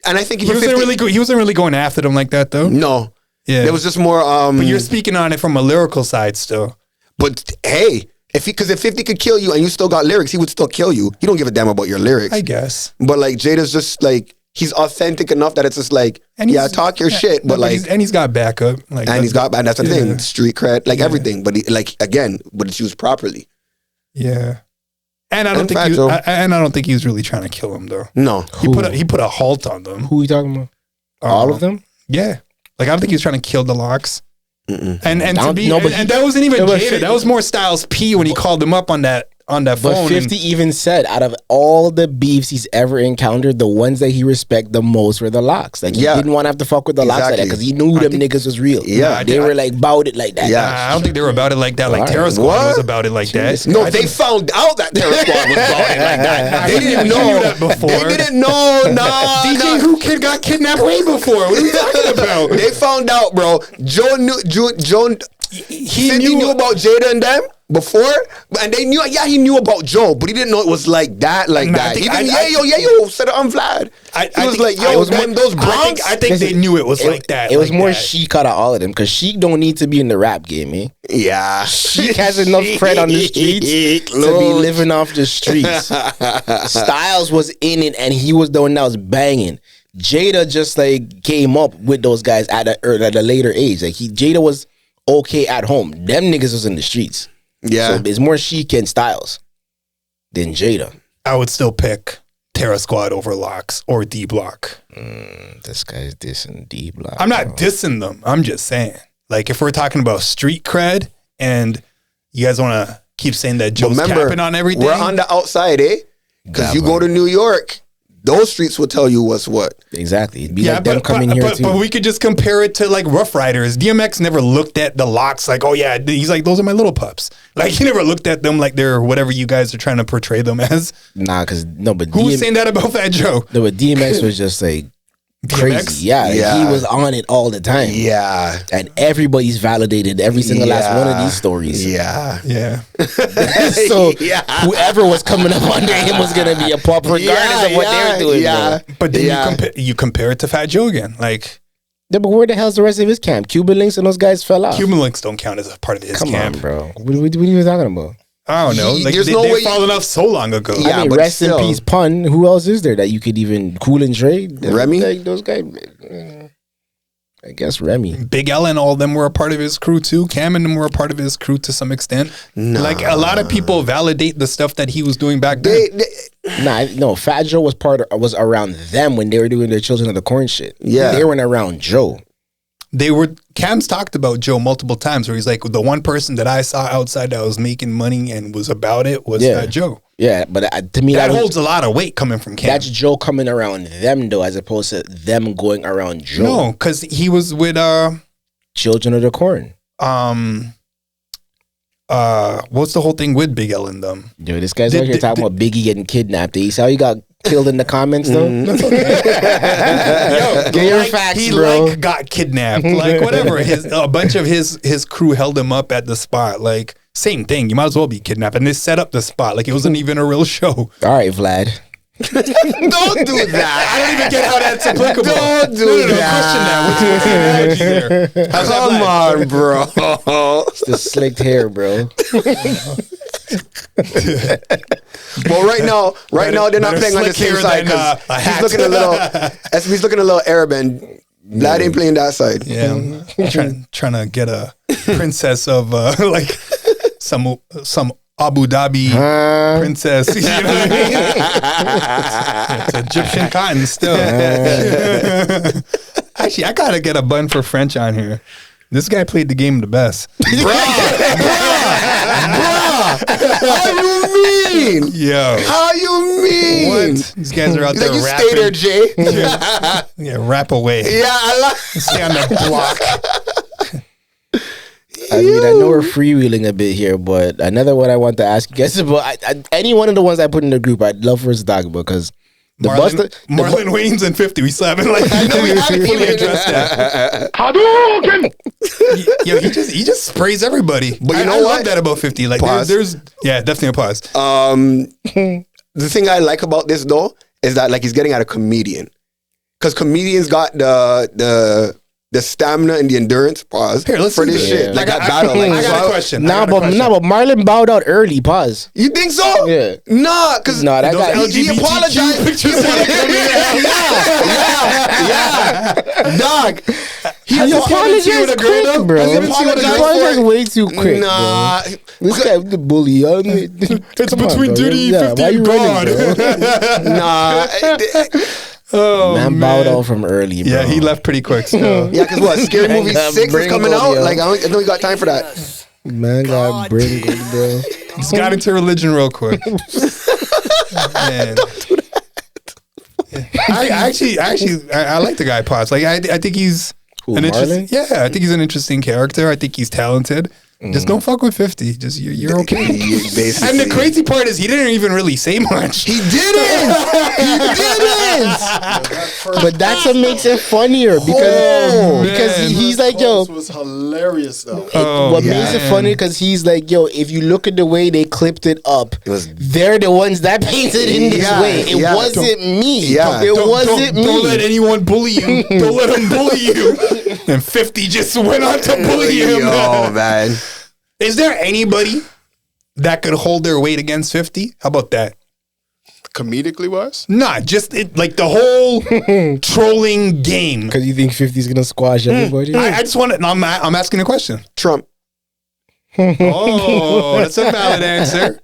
And I think he wasn't really going after them like that though. No. Yeah. It was just more. But you're speaking on it from a lyrical side still. But hey. Because if 50 could kill you and you still got lyrics, he would still kill you. He don't give a damn about your lyrics. I guess. But like Jada's just like, he's authentic enough that it's just like, talk your shit, but like, he's got backup. Like, and that's the thing, street cred, like everything. But but it's used properly. Yeah. And I don't think he was really trying to kill him though. No. He put a halt on them. Who are you talking about? All of them? Yeah. Like I don't think he was trying to kill the Locks. Mm-mm. And that wasn't even Jada. That was more Styles P when he called him up on that on that But phone. 50 even said, out of all the beefs he's ever encountered, the ones that he respect the most were the locks. Like, he didn't want to have to fuck with the locks like that because he knew them niggas was real. Yeah. They were like about it like that. Yeah, I don't think they were about it like that. Like Terror Squad was about it like that. No, they found out that Terror Squad was about it like that. They didn't He knew know that before. They didn't know. Nah, DJ Who Kid got kidnapped way before. What are you talking about? They found out, bro. Joe he knew about Jada and them before, and they knew. Yeah, he knew about Joe, but he didn't know it was like that. Like that. Even Yayo said it on Vlad. He was like, "Yo, man, those Bronx." I think they knew it was like that. It was more Sheik out of all of them because Sheik don't need to be in the rap game, eh? Yeah, Sheik has enough cred on the streets to be living off the streets. Styles was in it, and he was the one that was banging. Jada just like came up with those guys at a later age. Like Jada was okay at home. Them niggas was in the streets. Yeah. So it's more Sheik and Styles than Jada. I would still pick Terror Squad over Locks or D Block. This guy's dissing D Block. I'm not dissing them. I'm just saying. Like, if we're talking about street cred and you guys want to keep saying that Joe's capping on everything. We're on the outside, eh? Because you go to New York, those streets will tell you what's what. Exactly. It'd be like them coming here too. But we could just compare it to like Rough Riders. DMX never looked at the Locks like, oh yeah, he's like, those are my little pups. Like, he never looked at them like they're whatever you guys are trying to portray them as. Nah, because but who was saying that about Fat Joe? No, but DMX was just like crazy. Yeah, he was on it all the time. Yeah. And everybody's validated every single last one of these stories. Yeah. Yeah. So whoever was coming up under him was gonna be a pup regardless of what they were doing. Yeah. But then you compare it to Fat Joe again. Like, yeah, but where the hell's the rest of his camp? Cuban Links and those guys fell off. Cuban Links don't count as a part of his camp. On, bro. What are you talking about? I don't know. Like, they've fallen off so long ago. Yeah, I mean, rest in peace, Pun. Who else is there that you could even Cool and Dre? Remy? Like, those guys. I guess Remy. Big L and all of them were a part of his crew too. Cam and them were a part of his crew to some extent. Nah. Like, a lot of people validate the stuff that he was doing back then. No, Fat Joe was around them when they were doing their Children of the Corn shit. Yeah. They weren't around Joe. Cam's talked about Joe multiple times where he's like, the one person that I saw outside that was making money and was about it was Fat Joe. Yeah, but to me that holds a lot of weight coming from Cam. That's Joe coming around them though, as opposed to them going around Joe. No, because he was with Children of the Corn. What's the whole thing with Big L and them? Dude, this guy's out here talking about Biggie getting kidnapped. You see how he got killed in the comments though? Yo, get your facts, he bro. Like got kidnapped. Like, whatever. A bunch of his crew held him up at the spot. Like, same thing. You might as well be kidnapped. And they set up the spot. Like, it wasn't even a real show. All right, Vlad. Don't do that. I don't even get how that's applicable. Don't do that. Question that. What's the analogy there? Come on, bro. It's the slicked hair, bro. Well, right now they're not playing on the same side because he's looking a little Arab and Vlad ain't playing that side. Yeah, I'm trying to get a princess of like some Abu Dhabi princess. You know what I mean? It's Egyptian cotton still. Actually, I gotta get a bun for French on here. This guy played the game the best. Bruh. How you mean? Yo. How you mean? What? These guys are out there you rapping. Stay there, Jay. Yeah, rap away. Yeah, I like. Stay on the block. I mean, I know we're freewheeling a bit here, but another one I want to ask you guys about, any one of the ones I put in the group, I'd love for us to talk about, because Marlon Wayans and 50, we still haven't like I know we haven't fully addressed that. Hadouken! Yo, he just sprays everybody. But you know what? I love that about 50. Like there's definitely a pause. The thing I like about this though is that like he's getting at a comedian, because comedians got the stamina and the endurance for this shit. Like that battle. Like, I got a question. But Marlon bowed out early. Pause. You think so? Yeah. Nah, because that guy. He apologized. Yeah. Dog. He apologized quick, bro. He apologized way too quick. Nah. Bro. This guy with the bully. It's between Diddy, 50, and God. Nah. Oh, man bowed out from early, bro. Yeah, he left pretty quick. So. Yeah, because what? Scary Movie 6 is coming out? Like, I don't got time for that. Man got brain good, bro. Just got into religion real quick. Man. I like the guy Potts. Like I think he's an interesting. Yeah, I think he's an interesting character. I think he's talented. Just don't fuck with 50. Just you're okay. And the crazy part is he didn't even really say much. He didn't. But that's what makes it funnier because he's like, yo, was hilarious though. What makes it funny because he's like, yo, if you look at the way they clipped it up, they're the ones that painted in this way. It wasn't me. Yeah. It wasn't me. Don't let anyone bully you. Don't let him bully you. And 50 just went on to bully him. Oh man. Is there anybody that could hold their weight against 50? How about that? Comedically wise? Nah, just like the whole trolling game. Because you think 50 is going to squash everybody? I just want to, I'm asking a question. Trump. Oh, that's a valid answer.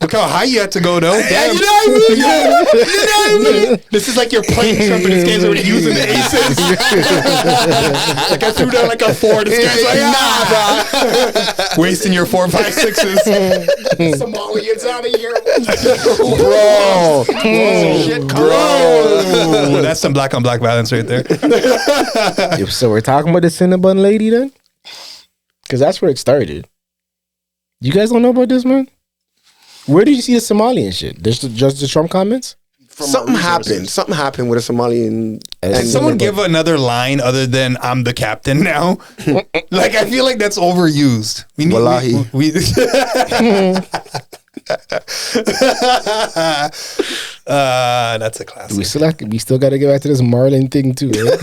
Look how high you had to go, though. Damn. You know what I mean? This is like you're playing Trump and this guy's already using the aces. Like I threw down like a 4. This guy's like, nah, bro. Wasting your 4, 5, 6s. Somalians out of here. Bro. That's some black on black violence right there. So we're talking about the Cinnabon lady then? Because that's where it started. You guys don't know about this, man? Where did you see the Somalian shit? Just the Trump comments? Something happened. Something happened with a Somalian. Can someone give another line other than "I'm the captain" now? Like I feel like that's overused. We need. That's a classic. We still got to get back to this Marlon thing too. Right?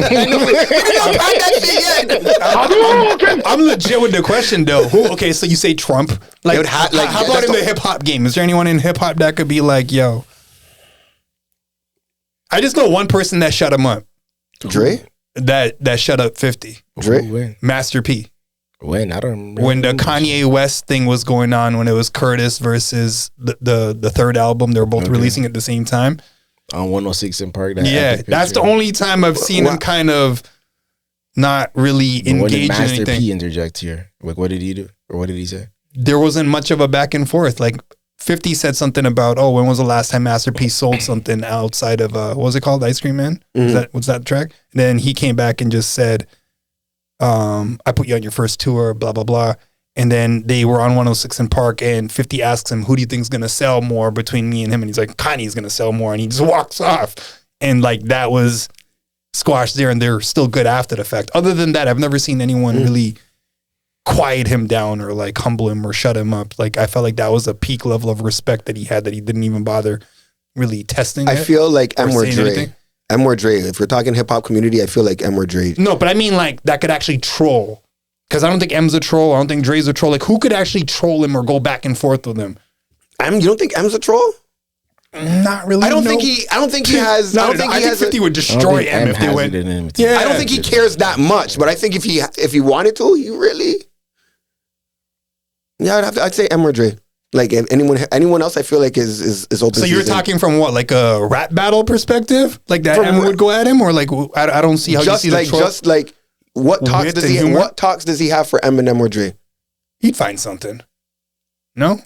I'm legit with the question though. Okay, so you say Trump? Like, how about in the hip hop game? Is there anyone in hip hop that could be like, yo? I just know one person that shut him up. Dre? That shut up 50. Dre? Master P. When? I don't remember. When the Kanye West thing was going on, when it was Curtis versus the third album, they were both releasing at the same time. On 106 in Park. That's the only time I've seen him kind of not really engage in anything. Master P interject here? Like, what did he do? Or what did he say? There wasn't much of a back and forth. Like, 50 said something about, when was the last time Master P sold something outside of, what was it called? Ice Cream Man? Mm-hmm. Was that track? And then he came back and just said, I put you on your first tour, blah, blah, blah. And then they were on 106 in Park and 50 asks him, who do you think is going to sell more between me and him? And he's like, Kanye's going to sell more. And he just walks off. And like, that was squashed there and they're still good after the fact. Other than that, I've never seen anyone really quiet him down or like humble him or shut him up. Like, I felt like that was a peak level of respect that he had that he didn't even bother really testing. I feel like M or Dre. M or Dre. If we're talking hip hop community, I feel like M or Dre. No, but I mean like that could actually troll. Because I don't think M's a troll. I don't think Dre's a troll. Like, who could actually troll him or go back and forth with him? You don't think M's a troll? Not really. I don't think he has. I don't think he has. 50 would destroy M if they went. Yeah, I don't think he cares that much. But I think if he wanted to, he really. Yeah, I'd say M or Dre. Like anyone else, I feel like is open. So you're talking from what, like a rap battle perspective, like that M would go at him, or like I don't see how you see like just like what talks does he what talks does he have for Eminem or Dre? He'd find something. No.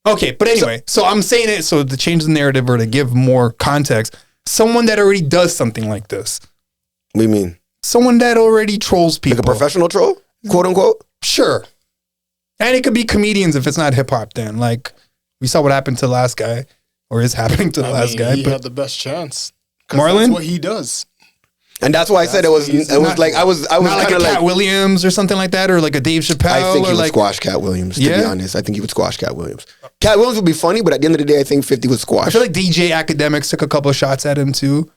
Okay, but anyway, so I'm saying it so to change the narrative or to give more context. Someone that already does something like this. What do you mean? Someone that already trolls people, like a professional troll, quote unquote. Sure. And it could be comedians if it's not hip hop. Then, like we saw what happened to the last guy, or is happening to the last guy. He had the best chance. Marlon, that's what he does, and that's why I said it was like I was not like a Cat Williams or something like that, or like a Dave Chappelle. I think he would like, squash Cat Williams. To be honest, I think he would squash Cat Williams. Cat Williams would be funny, but at the end of the day, I think 50 would squash. I feel like DJ Academics took a couple of shots at him too.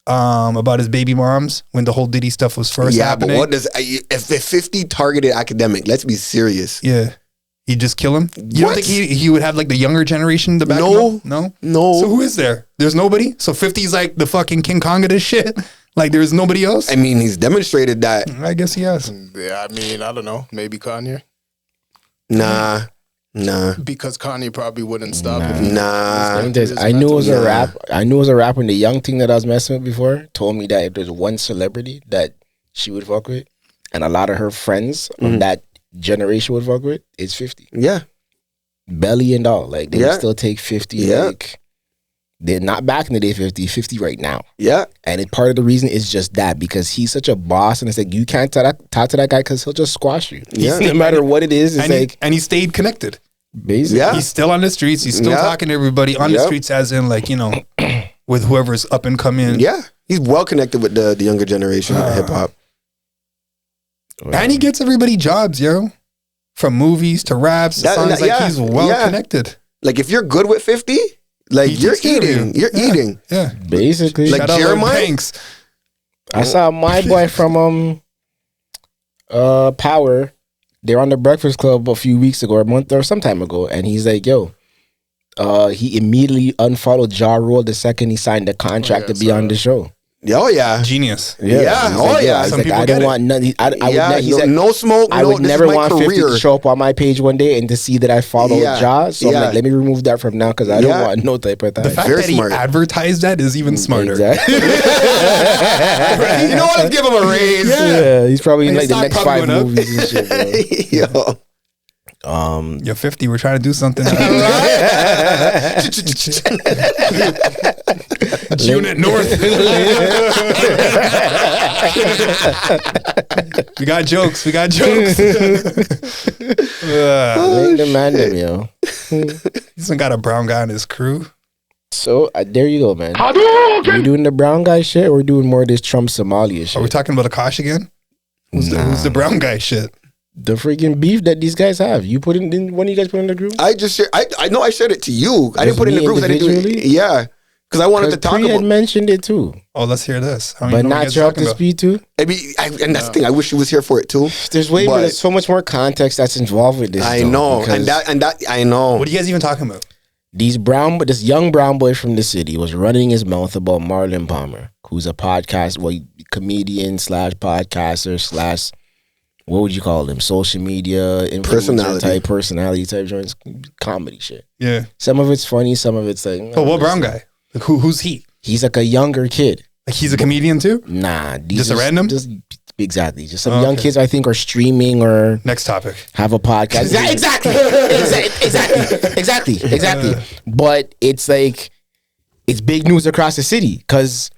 About his baby moms when the whole Diddy stuff was first happening. But what does if 50 targeted Academic? Let's be serious. Yeah. He'd just kill him? You don't think he would have like the younger generation in the back? No. So who is there? There's nobody? So 50's like the fucking King Kong of this shit? Like there's nobody else? I mean, he's demonstrated that. I guess he has. Yeah, I mean, I don't know. Maybe Kanye? Nah. Because Kanye probably wouldn't stop. I knew it was a rap. I knew it was a rap when the young thing that I was messing with before told me that if there's one celebrity that she would fuck with, and a lot of her friends on that generation would fuck with, it's 50. Yeah. belly and all. Like they Yeah. would still take 50. Yeah. Like they're not back in the day 50 right now. Yeah. And part of the reason is just that because he's such a boss, and it's like you can't talk to that guy because he'll just squash you. Yeah. No matter what it is, it's and he stayed connected. Basically, Yeah. He's still on the streets. He's still talking to everybody on the streets, as in like, you know, with whoever's up and coming. Yeah. He's well connected with the younger generation of hip hop. And he gets everybody jobs, yo. From movies to raps to songs. Like he's well connected. Like if you're good with 50, like you're eating. You're eating. Yeah. basically. Like Jeremiah. I saw my boy from Power. They're on the Breakfast Club a few weeks ago, or a month or some time ago, and he's like, "Yo." He immediately unfollowed Ja Rule the second he signed the contract to be on the show. Oh yeah, genius. Yeah. Like, yeah. He's like, I don't want nothing. No smoke. I would never want 50 to show up on my page one day and to see that I followed Ja. So I'm like, let me remove that from now because I don't want no type of thing. The fact that he advertised that is even smarter. Exactly. You know what? Let's give him a raise. Yeah, he's probably in like the next 5 movies and shit, bro. Yo. You're 50. We're trying to do something. Unit North. We got jokes. Link the man, yo. He's got a brown guy in his crew. So there you go, man. We doing the brown guy shit, or we're doing more of this Trump Somalia shit? Are we talking about Akash again? Who's the brown guy shit? The freaking beef that these guys have. You put in, didn't one of you guys put in the group? I just shared, I know I shared it to you. I didn't put it in the group. I didn't do it. Yeah. Because I wanted to talk about. Had mentioned it too. Oh, let's hear this. But not you up to speed too. And that's the thing. I wish he was here for it too. There's there's so much more context that's involved with this. I know, and that I know. What are you guys even talking about? This young brown boy from the city was running his mouth about Marlon Palmer, who's a comedian / podcaster / what would you call him? Social media personality type joints, comedy shit. Yeah. Some of it's funny, some of it's like. But what brown guy? Like who's he? He's like a younger kid. Like he's a comedian too? Nah, just a random. Exactly. Just some young kids I think are streaming or next topic. Have a podcast. Exactly. But it's like it's big news across the city because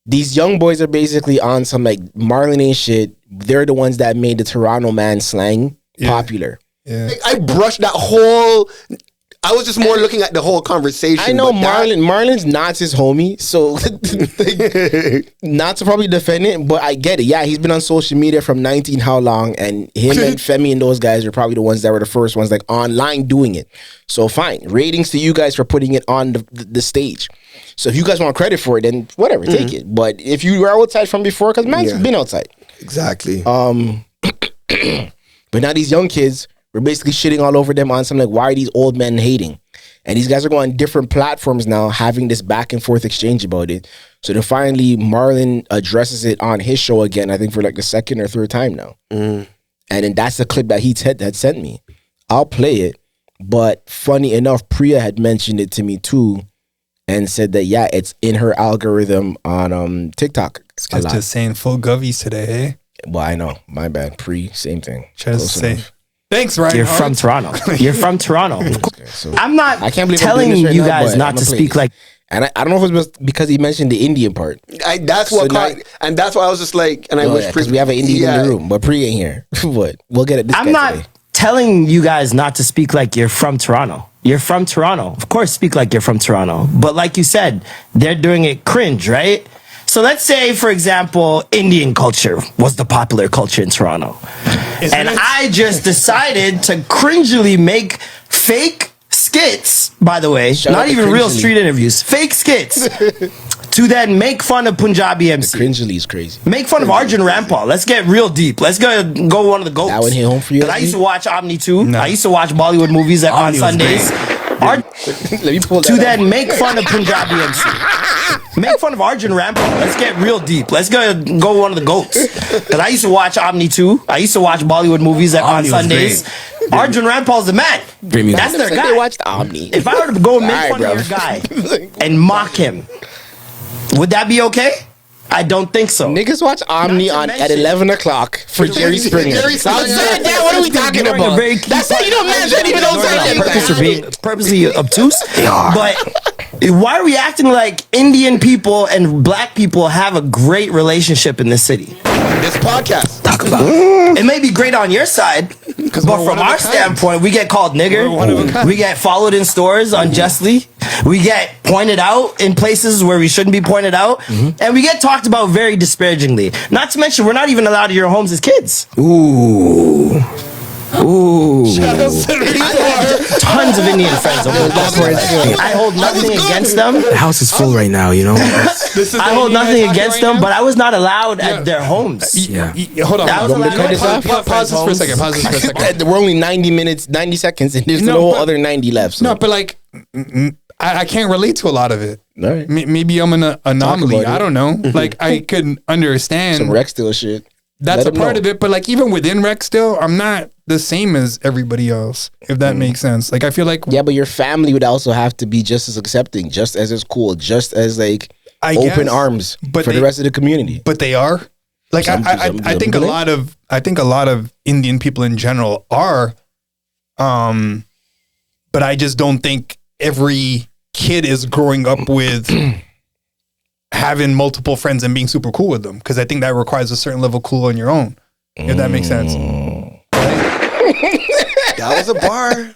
these young boys are basically on some like Marlon ain't shit. They're the ones that made the Toronto man slang popular. Yeah. I brushed that whole. I was just more looking at the whole conversation. I know Marlon's not his homie, so not to probably defend it, but I get it. Yeah, he's been on social media from 19 how long, and him and Femi and those guys are probably the ones that were the first ones like online doing it. So fine, ratings to you guys for putting it on the stage. So if you guys want credit for it, then whatever, take it. But if you were outside from before, because man's been outside. Exactly. But now these young kids, we're basically shitting all over them on something like, why are these old men hating? And these guys are going on different platforms now, having this back and forth exchange about it. So then finally, Marlon addresses it on his show again, I think for like the second or third time now. And then that's the clip that he had sent me. I'll play it. But funny enough, Priya had mentioned it to me too and said that, yeah, it's in her algorithm on TikTok. This guy's just saying full govies today, eh? Well, I know. My bad. Same thing. Try to say. Thanks, Ryan. You're from Toronto. You're from Toronto. So, I'm not I can't believe telling I'm doing this you right now, guys but not I'm to gonna play speak this. like. And I don't know if it was because he mentioned the Indian part. That's what and that's why I was just like, and I wish because we have an Indian in the room, but Pri ain't here. But we'll get it. I'm not telling you guys not to speak like you're from Toronto. You're from Toronto. Of course, speak like you're from Toronto. But like you said, they're doing it cringe, right? So let's say, for example, Indian culture was the popular culture in Toronto. I just decided to cringily make fake skits, by the way, not even real street interviews, fake skits, to then make fun of Punjabi MC. Cringily is crazy. Make fun of Arjun Rampal. Let's get real deep. Let's go one of the GOATs. That one hit home for you? I used to watch Omni too. No. I used to watch Bollywood movies on Sundays. Let me pull that to then make fun of Punjabi MC. Make fun of Arjun Rampal. Let's get real deep. Let's go one of the GOATs. Because I used to watch Omni too. I used to watch Bollywood movies on Sundays. Arjun Rampal's the man. That's their guy. They watched Omni. If I were to go and make fun of your guy and mock him, would that be okay? I don't think so. Niggas watch Omni at 11 o'clock for Jerry Springer. What are we talking about? That's how you know man don't even know certain purposely obtuse. They are. But why are we acting like Indian people and black people have a great relationship in this city? This podcast. Talk about it. It may be great on your side, but from our standpoint, we get called nigger. We get followed in stores unjustly. We get pointed out in places where we shouldn't be pointed out. And we get talked about very disparagingly. Not to mention, we're not even allowed to your homes as kids. Ooh. Tons of Indian friends. I hold nothing against them. The house is full right now, you know. I hold nothing against them, but I was not allowed at their homes. Yeah. Hold on. Pause this for a second. We're only 90 seconds, and there's no other 90 left. So. No, but like, I can't relate to a lot of it. Right. Maybe I'm an anomaly. I don't know. Like, I could understand some Rex Still shit. That's a part of it, but like even within Rex Still, I'm not the same as everybody else, if that makes sense. Like I feel like but your family would also have to be just as accepting, just as cool, just as like open arms for the rest of the community. But they are. Like I think a lot of Indian people in general are, but I just don't think every kid is growing up with having multiple friends and being super cool with them, because I think that requires a certain level of cool on your own, if that makes sense. That was a bar.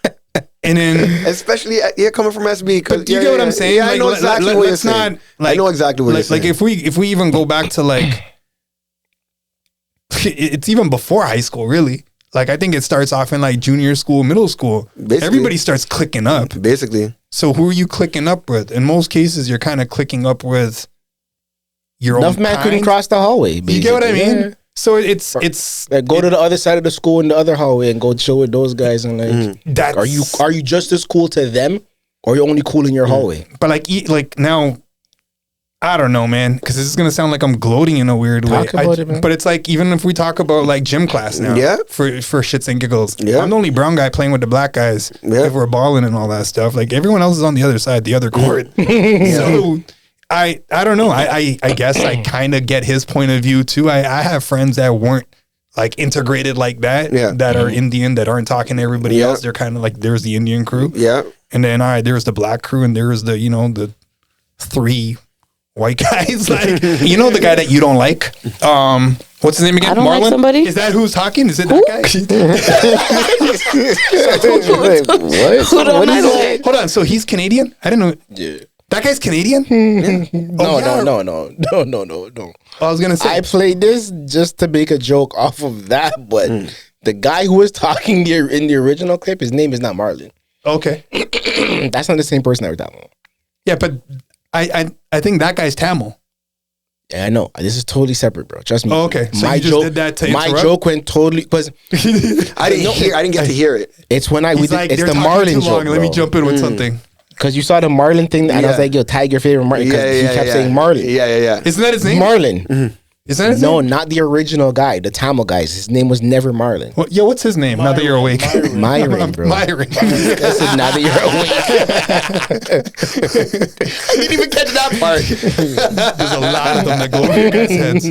And then, especially coming from SB, because you get what I'm saying. Yeah, I know exactly what you're saying. I know exactly what you're saying. Like if we even go back to like, it's even before high school, really. Like I think it starts off in like junior school, middle school. Basically, everybody starts clicking up. Basically. So who are you clicking up with? In most cases, you're kind of clicking up with your own Enough man kind. couldn't cross the hallway. Basically. You get what I mean? Yeah. So it's go to the other side of the school in the other hallway and go chill with those guys and like are you just as cool to them, or are you only cool in your hallway? But like now, I don't know, man, because this is gonna sound like I'm gloating in a weird way. But it's like even if we talk about like gym class now, for shits and giggles, I'm the only brown guy playing with the black guys. If we're balling and all that stuff, like everyone else is on the other side, the other court. So I don't know. I guess I kind of get his point of view too. I have friends that weren't like integrated like that, that are Indian, that aren't talking to everybody else. They're kind of like, there's the Indian crew. And then there's the black crew, and there's the, the three white guys. Like, the guy that you don't like. What's his name again? I don't Marlon? like somebody. Is that who's talking? Is it that guy? What? Who don't I like? Hold on. So he's Canadian? I didn't know. Yeah. That guy's Canadian? No. I was gonna say, I played this just to make a joke off of that, but the guy who was talking in the original clip, his name is not Marlon. Okay. That's not the same person that we're talking about. Yeah, but I think that guy's Tamil. Yeah, I know. This is totally separate, bro. Trust me. Oh, okay. So my joke did that to joke went totally because I didn't get to hear it. It's when it's the Marlon joke. Let me jump in with something. Because you saw the Marlon thing, and I was like, yo, tag your favorite Marlon. Because he kept saying Marlon. Yeah. Isn't that his name? Marlon. Is that his name? No, name? not the original guy, the Tamil guys. His name was never Marlon. Well, yo, what's his name? Myron, now that you're awake. Myron, bro. Myron. That's now that you're awake. I didn't even catch that part. There's a lot of them that go over your guys' heads.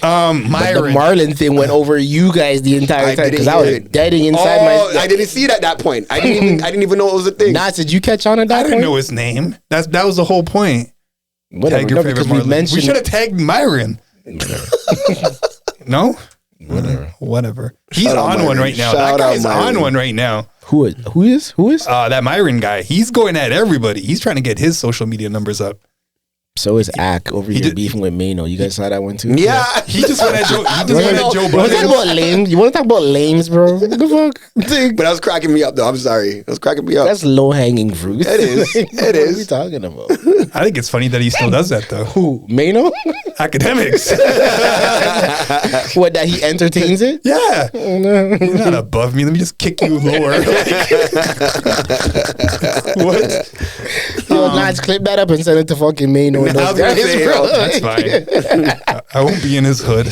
Myron. But the Marlon thing went over you guys the entire time because I was deading inside my. I didn't see it at that point. I didn't even know it was a thing. Nah, did you catch on at that point? I didn't know his name. That was the whole point. Whatever. Tag your favorite Marlon. We should have tagged Myron. No? Whatever. He's on one right now. That guy's on one right now. Who is? That Myron guy. He's going at everybody. He's trying to get his social media numbers up. So is Ack over here beefing with Mano. You guys saw that one too? Yeah. He just went at Joe. Joe Budden. You want to talk about lames, bro? What the fuck? But that was cracking me up, though. I'm sorry. That was cracking me up. That's low hanging fruit. It is. It is. What are we talking about? I think it's funny that he still does that, though. Who? Mano? Academics. What, that he entertains it? Yeah. Oh, no. You're not above me. Let me just kick you lower. What? Let's clip that up and send it to fucking Mano. That's fine. I won't be in his hood.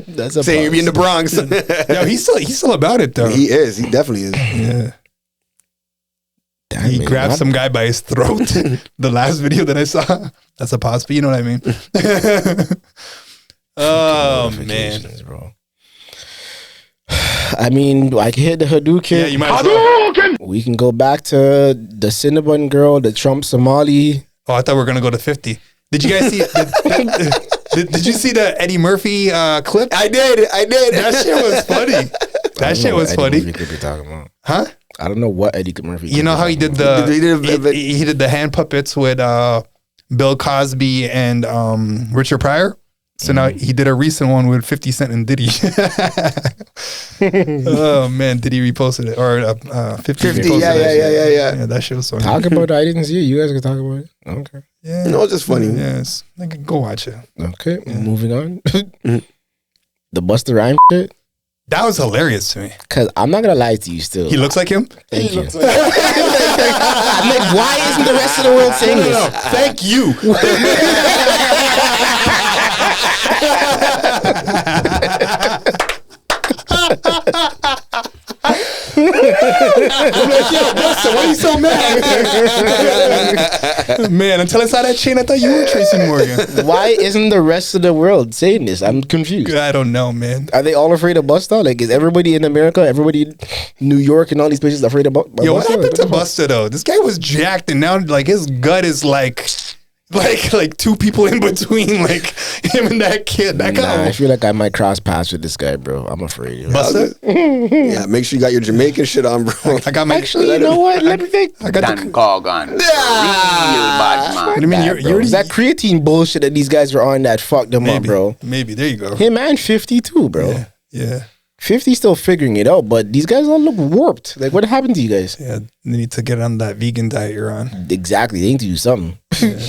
That's a saying you'll be in the Bronx. No, he's still about it though. He is. He definitely is. Yeah. he grabbed some guy by his throat. The last video that I saw. That's a pause, but you know what I mean. Oh man, bro. I mean, I can hit the Hadouken. Yeah, you might as well. We can go back to the Cinnabon girl, the Trump Somali. Oh, I thought we were gonna go to 50. Did you guys see? Did you see the Eddie Murphy clip? I did. That shit was funny. That shit was funny. Eddie Murphy could be talking about. Huh? I don't know what Eddie Murphy. You know how he did he did the hand puppets with Bill Cosby and Richard Pryor. So now he did a recent one with 50 Cent and Diddy. Oh man, Diddy reposted it or 50 reposted it. Yeah, that shit was funny. Talk about it. I didn't see it. You guys can talk about it. Okay. Yeah, no, it's just funny. Yes, go watch it. Okay, moving on. The Busta Rhymes shit. That was hilarious to me. Cause I'm not gonna lie to you. Still, he looks like him. Thank you. I'm like, why isn't the rest of the world saying this? No. Thank you. I'm like, yo, Busta, why are you so mad? Man, until I saw that chain, I thought you were Tracy Morgan. Why isn't the rest of the world saying this? I'm confused. I don't know, man. Are they all afraid of Busta? Like, is everybody in America, everybody in New York and all these places afraid of Busta? Yo, what happened to Busta, though? This guy was jacked, and now, like, his gut is like two people in between, like him and that kid. That guy. I feel like I might cross paths with this guy, bro. I'm afraid. Busta? Yeah, make sure you got your Jamaican shit on, bro. I got my. Actually, you know what? Let me think. I got Dan Corgan. Real bad man. What do you mean? You're that creatine bullshit that these guys are on that fucked them up, bro. Maybe. There you go. Him and 50 too, bro. Yeah. 50 still figuring it out, but these guys all look warped. Like, what happened to you guys? Yeah, they need to get on that vegan diet you're on. Exactly. They need to do something. Yeah.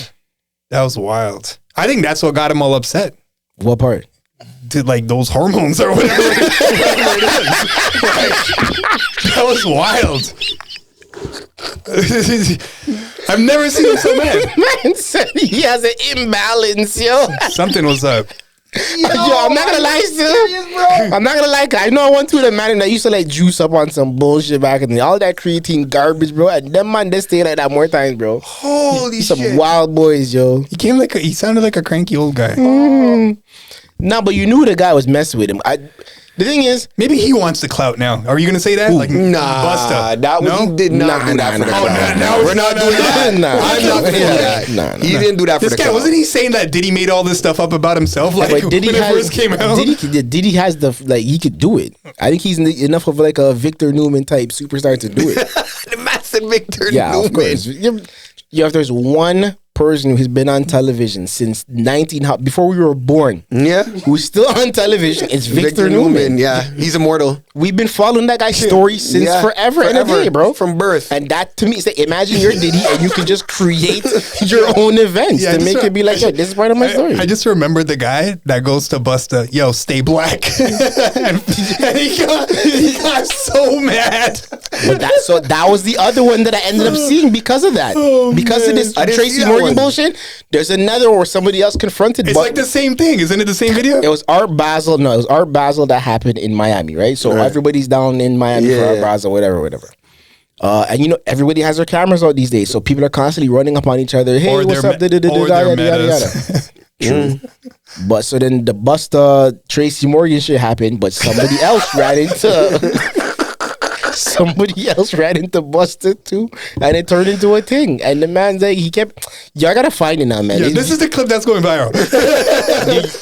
That was wild. I think that's what got him all upset. What part? To like those hormones or whatever. That was wild. I've never seen him so mad. Man said he has an imbalance, yo. Something was up. Yo, I'm not gonna lie, still. I'm not gonna lie. I know I went to the man that used to like juice up on some bullshit back in the all that creatine garbage, bro. And them man they stay like that more times, bro. Holy shit! Some wild boys, yo. He sounded like a cranky old guy. Nah, but you knew the guy was messing with him. The thing is, maybe he wants the clout now. Are you gonna say that? Like, Busta? He did not do that for the clout. No, we're not doing that. I'm not doing that. He didn't do that for the clout. This guy, wasn't he saying that Diddy made all this stuff up about himself? Like, when it first came out? Diddy has he could do it. I think he's enough of like a Victor Newman type superstar to do it. The massive Victor Newman. Yeah, of course. If there's one person who's been on television since before we were born, who's still on television, it's Victor Newman. Yeah, he's immortal. We've been following that guy's story since forever and a day, bro, from birth. And that to me is like, imagine you're Diddy and you can just create your own events to make it be like, yo, this is part of my story. I just remember the guy that goes to Busta, yo, stay black, and he got so mad. But that was the other one that I ended up seeing because of that. Because of this Tracy Morgan bullshit. There's another where somebody else confronted. It's like the same thing, isn't it? The same video. It was Art Basel. No, it was Art Basel that happened in Miami, right? So everybody's down in Miami for Art Basel, whatever. And you know, everybody has their cameras out these days, so people are constantly running up on each other. Hey, what's up? Yada. True. But so then the Busta Tracy Morgan shit happened, but somebody else ran into. Somebody else ran into Busta too, and it turned into a thing. And the man's like, y'all gotta find it now, man. Yeah, this is the clip that's going viral.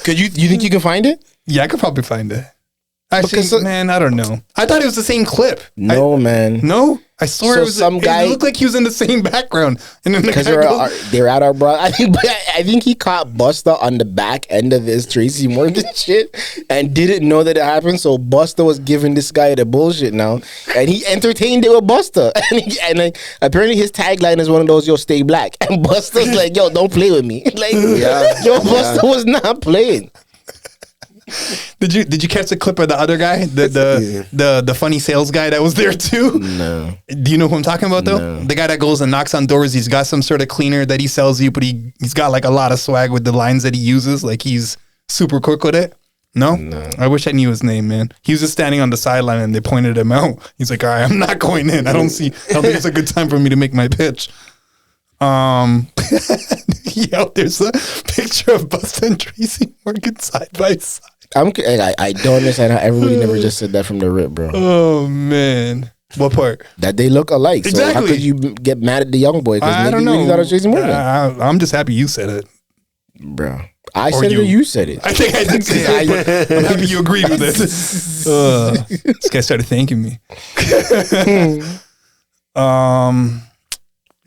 You think you can find it? Yeah, I could probably find it. Actually, man, I don't know. I thought it was the same clip. Man. No? I swear it was some guy. It looked like he was in the same background. And then because they're at our bro. I think he caught Busta on the back end of this Tracy Morgan shit and didn't know that it happened. So Busta was giving this guy the bullshit now, and he entertained it with Busta. And like apparently his tagline is one of those, yo, stay black. And Busta's like, yo, don't play with me. Like, Busta was not playing. Did you catch the clip of the other guy, the funny sales guy that was there too? No. Do you know who I'm talking about though? No. The guy that goes and knocks on doors. He's got some sort of cleaner that he sells you, but he's got like a lot of swag with the lines that he uses. Like he's super quick with it. No? I wish I knew his name, man. He was just standing on the sideline and they pointed him out. He's like, all right, I'm not going in. I don't think it's a good time for me to make my pitch. There's a picture of Busta and Tracy Morgan side by side. I don't understand how everybody never just said that from the rip, bro. Oh, man. What part? That they look alike. Exactly. So how could you get mad at the young boy? I don't know. Really thought it was Tracy Morgan. I'm just happy you said it. Bro. I said it or you said it? I think I did say it, but I'm happy you agreed with it. This guy started thanking me.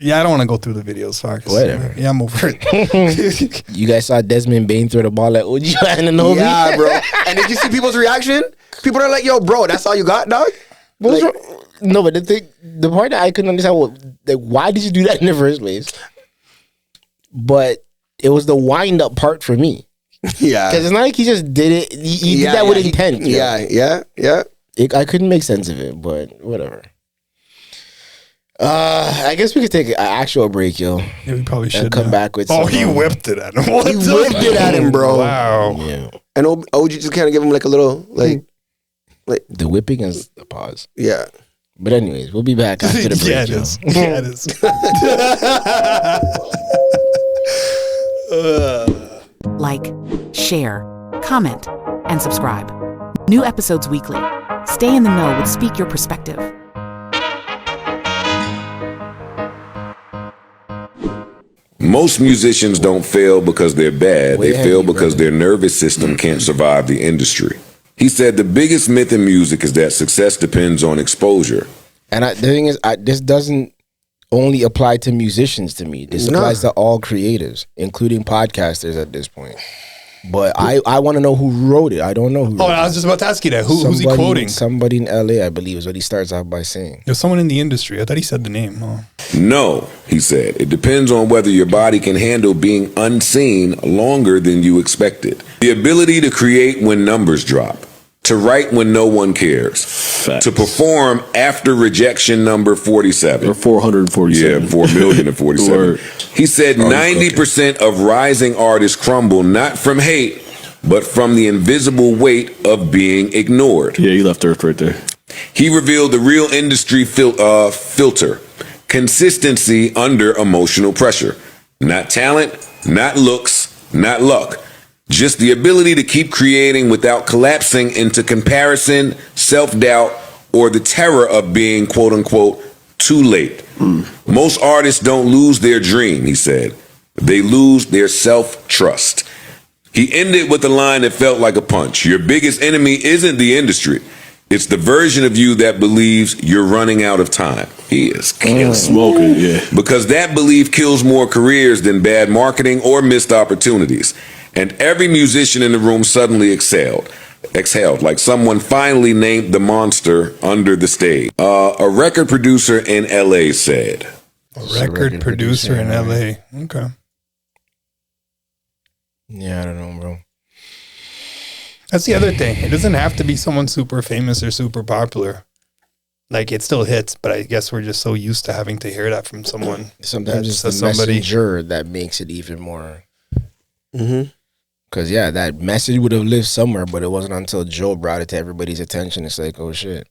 Yeah, I don't want to go through the videos. Sorry. Whatever. Yeah, I'm over it. You guys saw Desmond Bain throw the ball at OG Anunoby? Yeah, bro. And did you see people's reaction? People are like, yo, bro, that's all you got, dog? Like, no, but the part that I couldn't understand was, like, why did you do that in the first place? But it was the wind up part for me. Yeah. Because it's not like he just did it. He did that with intent. Yeah. I couldn't make sense of it, but whatever. I guess we could take an actual break, yo. Yeah, we probably should come back with. He whipped it at him. He whipped it at him, bro. Wow. Yeah. And OG just kind of give him like a little like the whipping is the pause. Yeah. But anyways, we'll be back after the break, yo. Yeah, it is. Like, share, comment, and subscribe. New episodes weekly. Stay in the know with Speak Your Perspective. Most musicians don't fail because they're bad. They fail because their nervous system can't survive the industry. He said the biggest myth in music is that success depends on exposure. And the thing is, this doesn't only apply to musicians to me. This applies to all creatives, including podcasters at this point. But I want to know who wrote it. I don't know who wrote it. I was just about to ask you that. Who's he quoting? Somebody in LA, I believe, is what he starts off by saying. There's someone in the industry. I thought he said the name. Oh. No, he said. It depends on whether your body can handle being unseen longer than you expected. The ability to create when numbers drop. To write when no one cares. Facts. To perform after rejection number 47. Or 447. Yeah, 4,047,000. He said 90% of rising artists crumble not from hate, but from the invisible weight of being ignored. Yeah, you left Earth right there. He revealed the real industry filter. Consistency under emotional pressure. Not talent, not looks, not luck. Just the ability to keep creating without collapsing into comparison, self-doubt, or the terror of being, quote unquote, too late. Most artists don't lose their dream, he said. They lose their self-trust. He ended with a line that felt like a punch. Your biggest enemy isn't the industry. It's the version of you that believes you're running out of time. He is killing. Smoking, yeah. Because that belief kills more careers than bad marketing or missed opportunities. And every musician in the room suddenly exhaled, like someone finally named the monster under the stage. A record producer in LA said. A record producer in LA. Okay. Yeah, I don't know, bro. That's the other thing. It doesn't have to be someone super famous or super popular. Like, it still hits, but I guess we're just so used to having to hear that from someone. Sometimes it's the messenger that makes it even more. Because, yeah, that message would have lived somewhere, but it wasn't until Joe brought it to everybody's attention. It's like, oh, shit.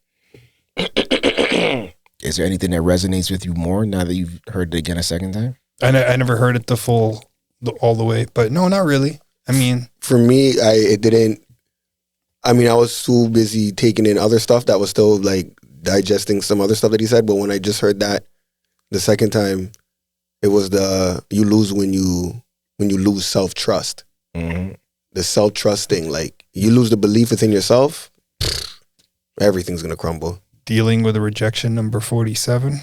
Is there anything that resonates with you more now that you've heard it again a second time? I never heard it all the way, but no, not really. I mean, for me, I was too busy taking in other stuff that was still like digesting some other stuff that he said. But when I just heard that the second time, it was you lose when you lose self-trust. The self-trust thing, like you lose the belief within yourself, everything's gonna crumble. Dealing with a rejection number 47.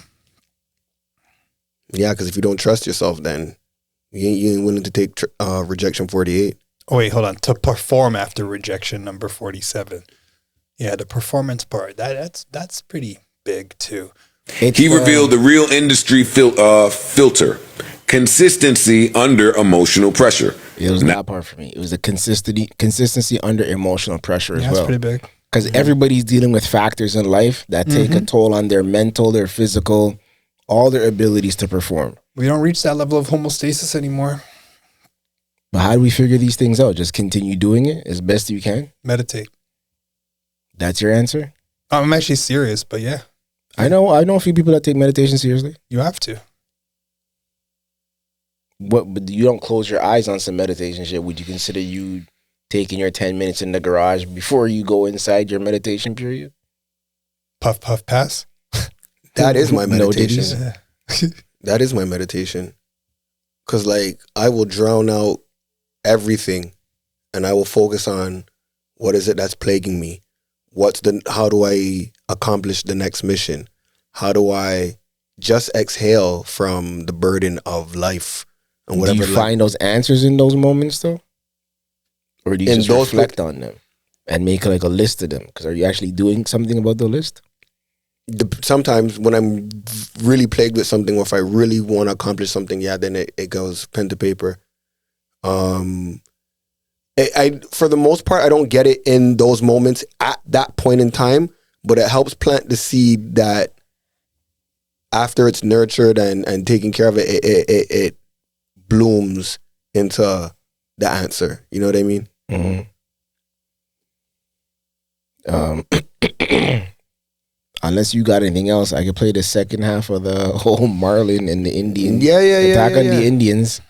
Yeah, because if you don't trust yourself, then you ain't willing to take rejection 48. Oh wait, hold on. To perform after rejection number 47. Yeah, the performance part that's pretty big too. He revealed the real industry filter. Consistency under emotional pressure. It was that part for me. It was the consistency under emotional pressure as well. That's pretty big. Because everybody's dealing with factors in life that take a toll on their mental, their physical, all their abilities to perform. We don't reach that level of homeostasis anymore. But how do we figure these things out? Just continue doing it as best you can? Meditate. That's your answer? I'm actually serious, but yeah. I know a few people that take meditation seriously. You have to. But you don't close your eyes on some meditation shit. Would you consider you taking your 10 minutes in the garage before you go inside your meditation period? Puff, puff, pass. That is my meditation. No that is my meditation. Because, like, I will drown out everything and I will focus on what is it that's plaguing me? How do I accomplish the next mission? How do I just exhale from the burden of life and whatever? Do you find those answers in those moments, though? Or do you just reflect on them and make like a list of them? Because are you actually doing something about the list? Sometimes when I'm really plagued with something, or if I really want to accomplish something, then it goes pen to paper. I for the most part, I don't get it in those moments at that point in time, but it helps plant the seed that after it's nurtured and taken care of, it blooms into the answer. You know what I mean? Mm-hmm. Unless you got anything else, I could play the second half of the whole Marlon and the Indian attack on the Indians.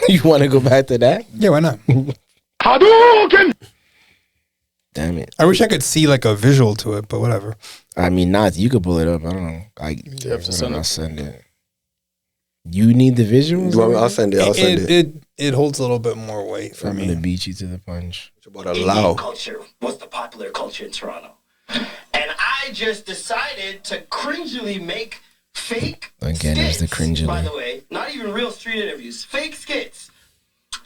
You want to go back to that? Yeah, why not? Hadouken! Damn it. I wish I could see like a visual to it, but whatever. I mean, not you could pull it up. I don't know. You have to send it. You need the visuals? I'll send it. It holds a little bit more weight for me. I'm going to beat you to the punch. It's about allow. Culture was the popular culture in Toronto. And I just decided to cringily make fake Again, skits, it's the cringily. by the way. Not even real street interviews. Fake skits.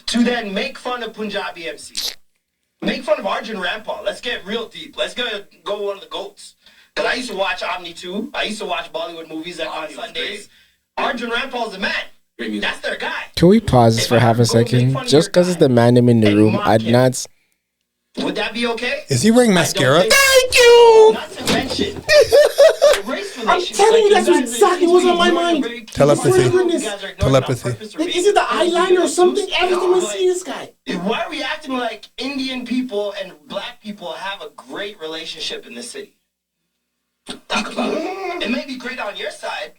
To then make fun of Punjabi MC. Make fun of Arjun Rampal. Let's get real deep. Let's go one of the GOATs. Because I used to watch Omni 2. I used to watch Bollywood movies on Sundays. Arjun Rampal's the man. That's their guy. Can we pause this for half a second? Just because it's the man in the room, I'd not... Would that be okay? Is he wearing mascara? Thank you! Not to mention the race I'm telling you, that's exactly what's on my mind. Telepathy. Telepathy. Like, is it the eyeliner or something? Every time I see this guy. Why are we acting like Indian people and black people have a great relationship in this city? Talk about it. It may be great on your side,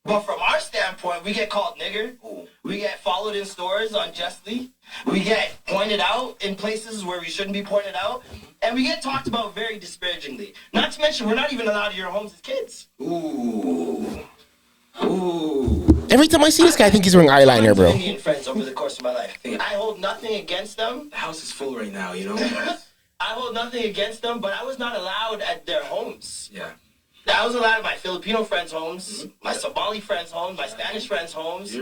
but from our standpoint, we get called nigger. We get followed in stores unjustly. We get pointed out in places where we shouldn't be pointed out. And we get talked about very disparagingly. Not to mention, we're not even allowed to your homes as kids. Ooh. Every time I see this guy, I think he's wearing eyeliner, bro. Indian friends over the course of my life. I hold nothing against them. The house is full right now, you know? I hold nothing against them, but I was not allowed at their homes. Yeah. I was allowed at my Filipino friends' homes, my Somali friends' homes, my Spanish friends' homes.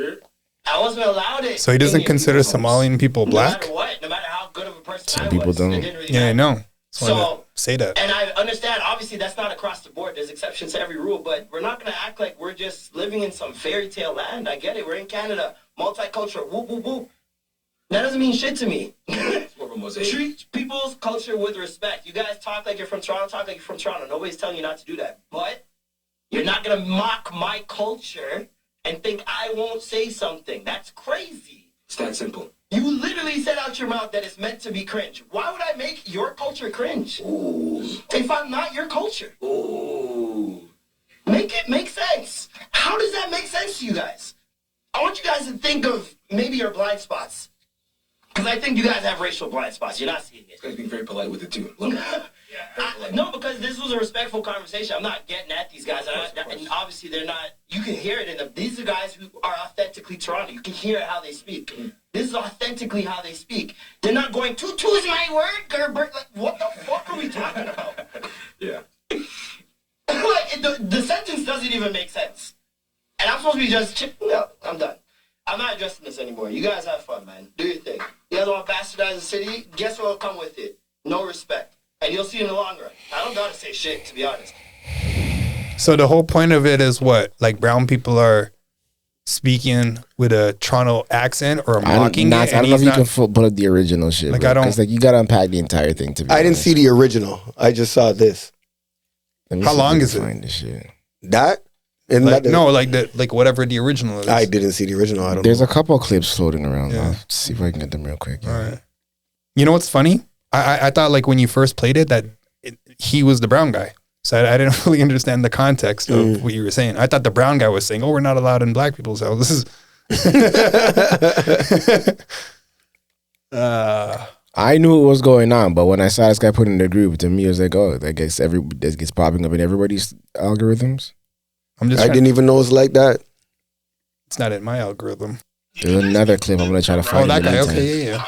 I wasn't allowed it. So he doesn't consider Somalian people black? No matter what, no matter how good of a person Some I people was, don't. it didn't really Yeah, I matter. know. So say that. And I understand, obviously, that's not across the board. There's exceptions to every rule, but we're not going to act like we're just living in some fairy tale land. I get it. We're in Canada, multicultural, whoop, whoop, whoop. That doesn't mean shit to me. Treat people's culture with respect. You guys talk like you're from Toronto, talk like you're from Toronto. Nobody's telling you not to do that. But you're not going to mock my culture and think I won't say something. That's crazy. It's that simple. You literally said out your mouth that it's meant to be cringe. Why would I make your culture cringe? Ooh. If I'm not your culture? Ooh. Make it make sense. How does that make sense to you guys? I want you guys to think of maybe your blind spots. Because I think you guys have racial blind spots. You're not seeing it. You guys being very polite with it, too. No, because this was a respectful conversation. I'm not getting at these guys. And obviously, they're not. You can hear it in them. These are guys who are authentically Toronto. You can hear it how they speak. This is authentically how they speak. They're not going, tutu is my word, Gerbert. Like, what the fuck are we talking about? Yeah. The sentence doesn't even make sense. And I'm supposed to be just, no, I'm done. I'm not addressing this anymore. You guys have fun, man. Do your thing. You guys want to bastardize the city? Guess what will come with it? No respect. And you'll see in the long run. I don't gotta say shit, to be honest. So the whole point of it is what? Like brown people are speaking with a Toronto accent or mocking it? I don't know if you can put up the original shit. Like, bro, I don't... Because like, you got to unpack the entire thing, to be honest. Didn't see the original. I just saw this. How long is it? Find this shit. That? Like whatever the original is. I didn't see the original. I don't There's know. a couple of clips floating around. I'll see if I can get them real quick. All right. You know what's funny? I thought like when you first played it that he was the brown guy. So I didn't really understand the context of what you were saying. I thought the brown guy was saying, "Oh, we're not allowed in black people's house." This is. I knew what was going on, but when I saw this guy put in the group, to me it was like, oh, I guess this gets popping up in everybody's algorithms. I didn't even know it was like that. It's not in my algorithm. There's another clip I'm gonna try to find. Oh, that guy. Okay, yeah.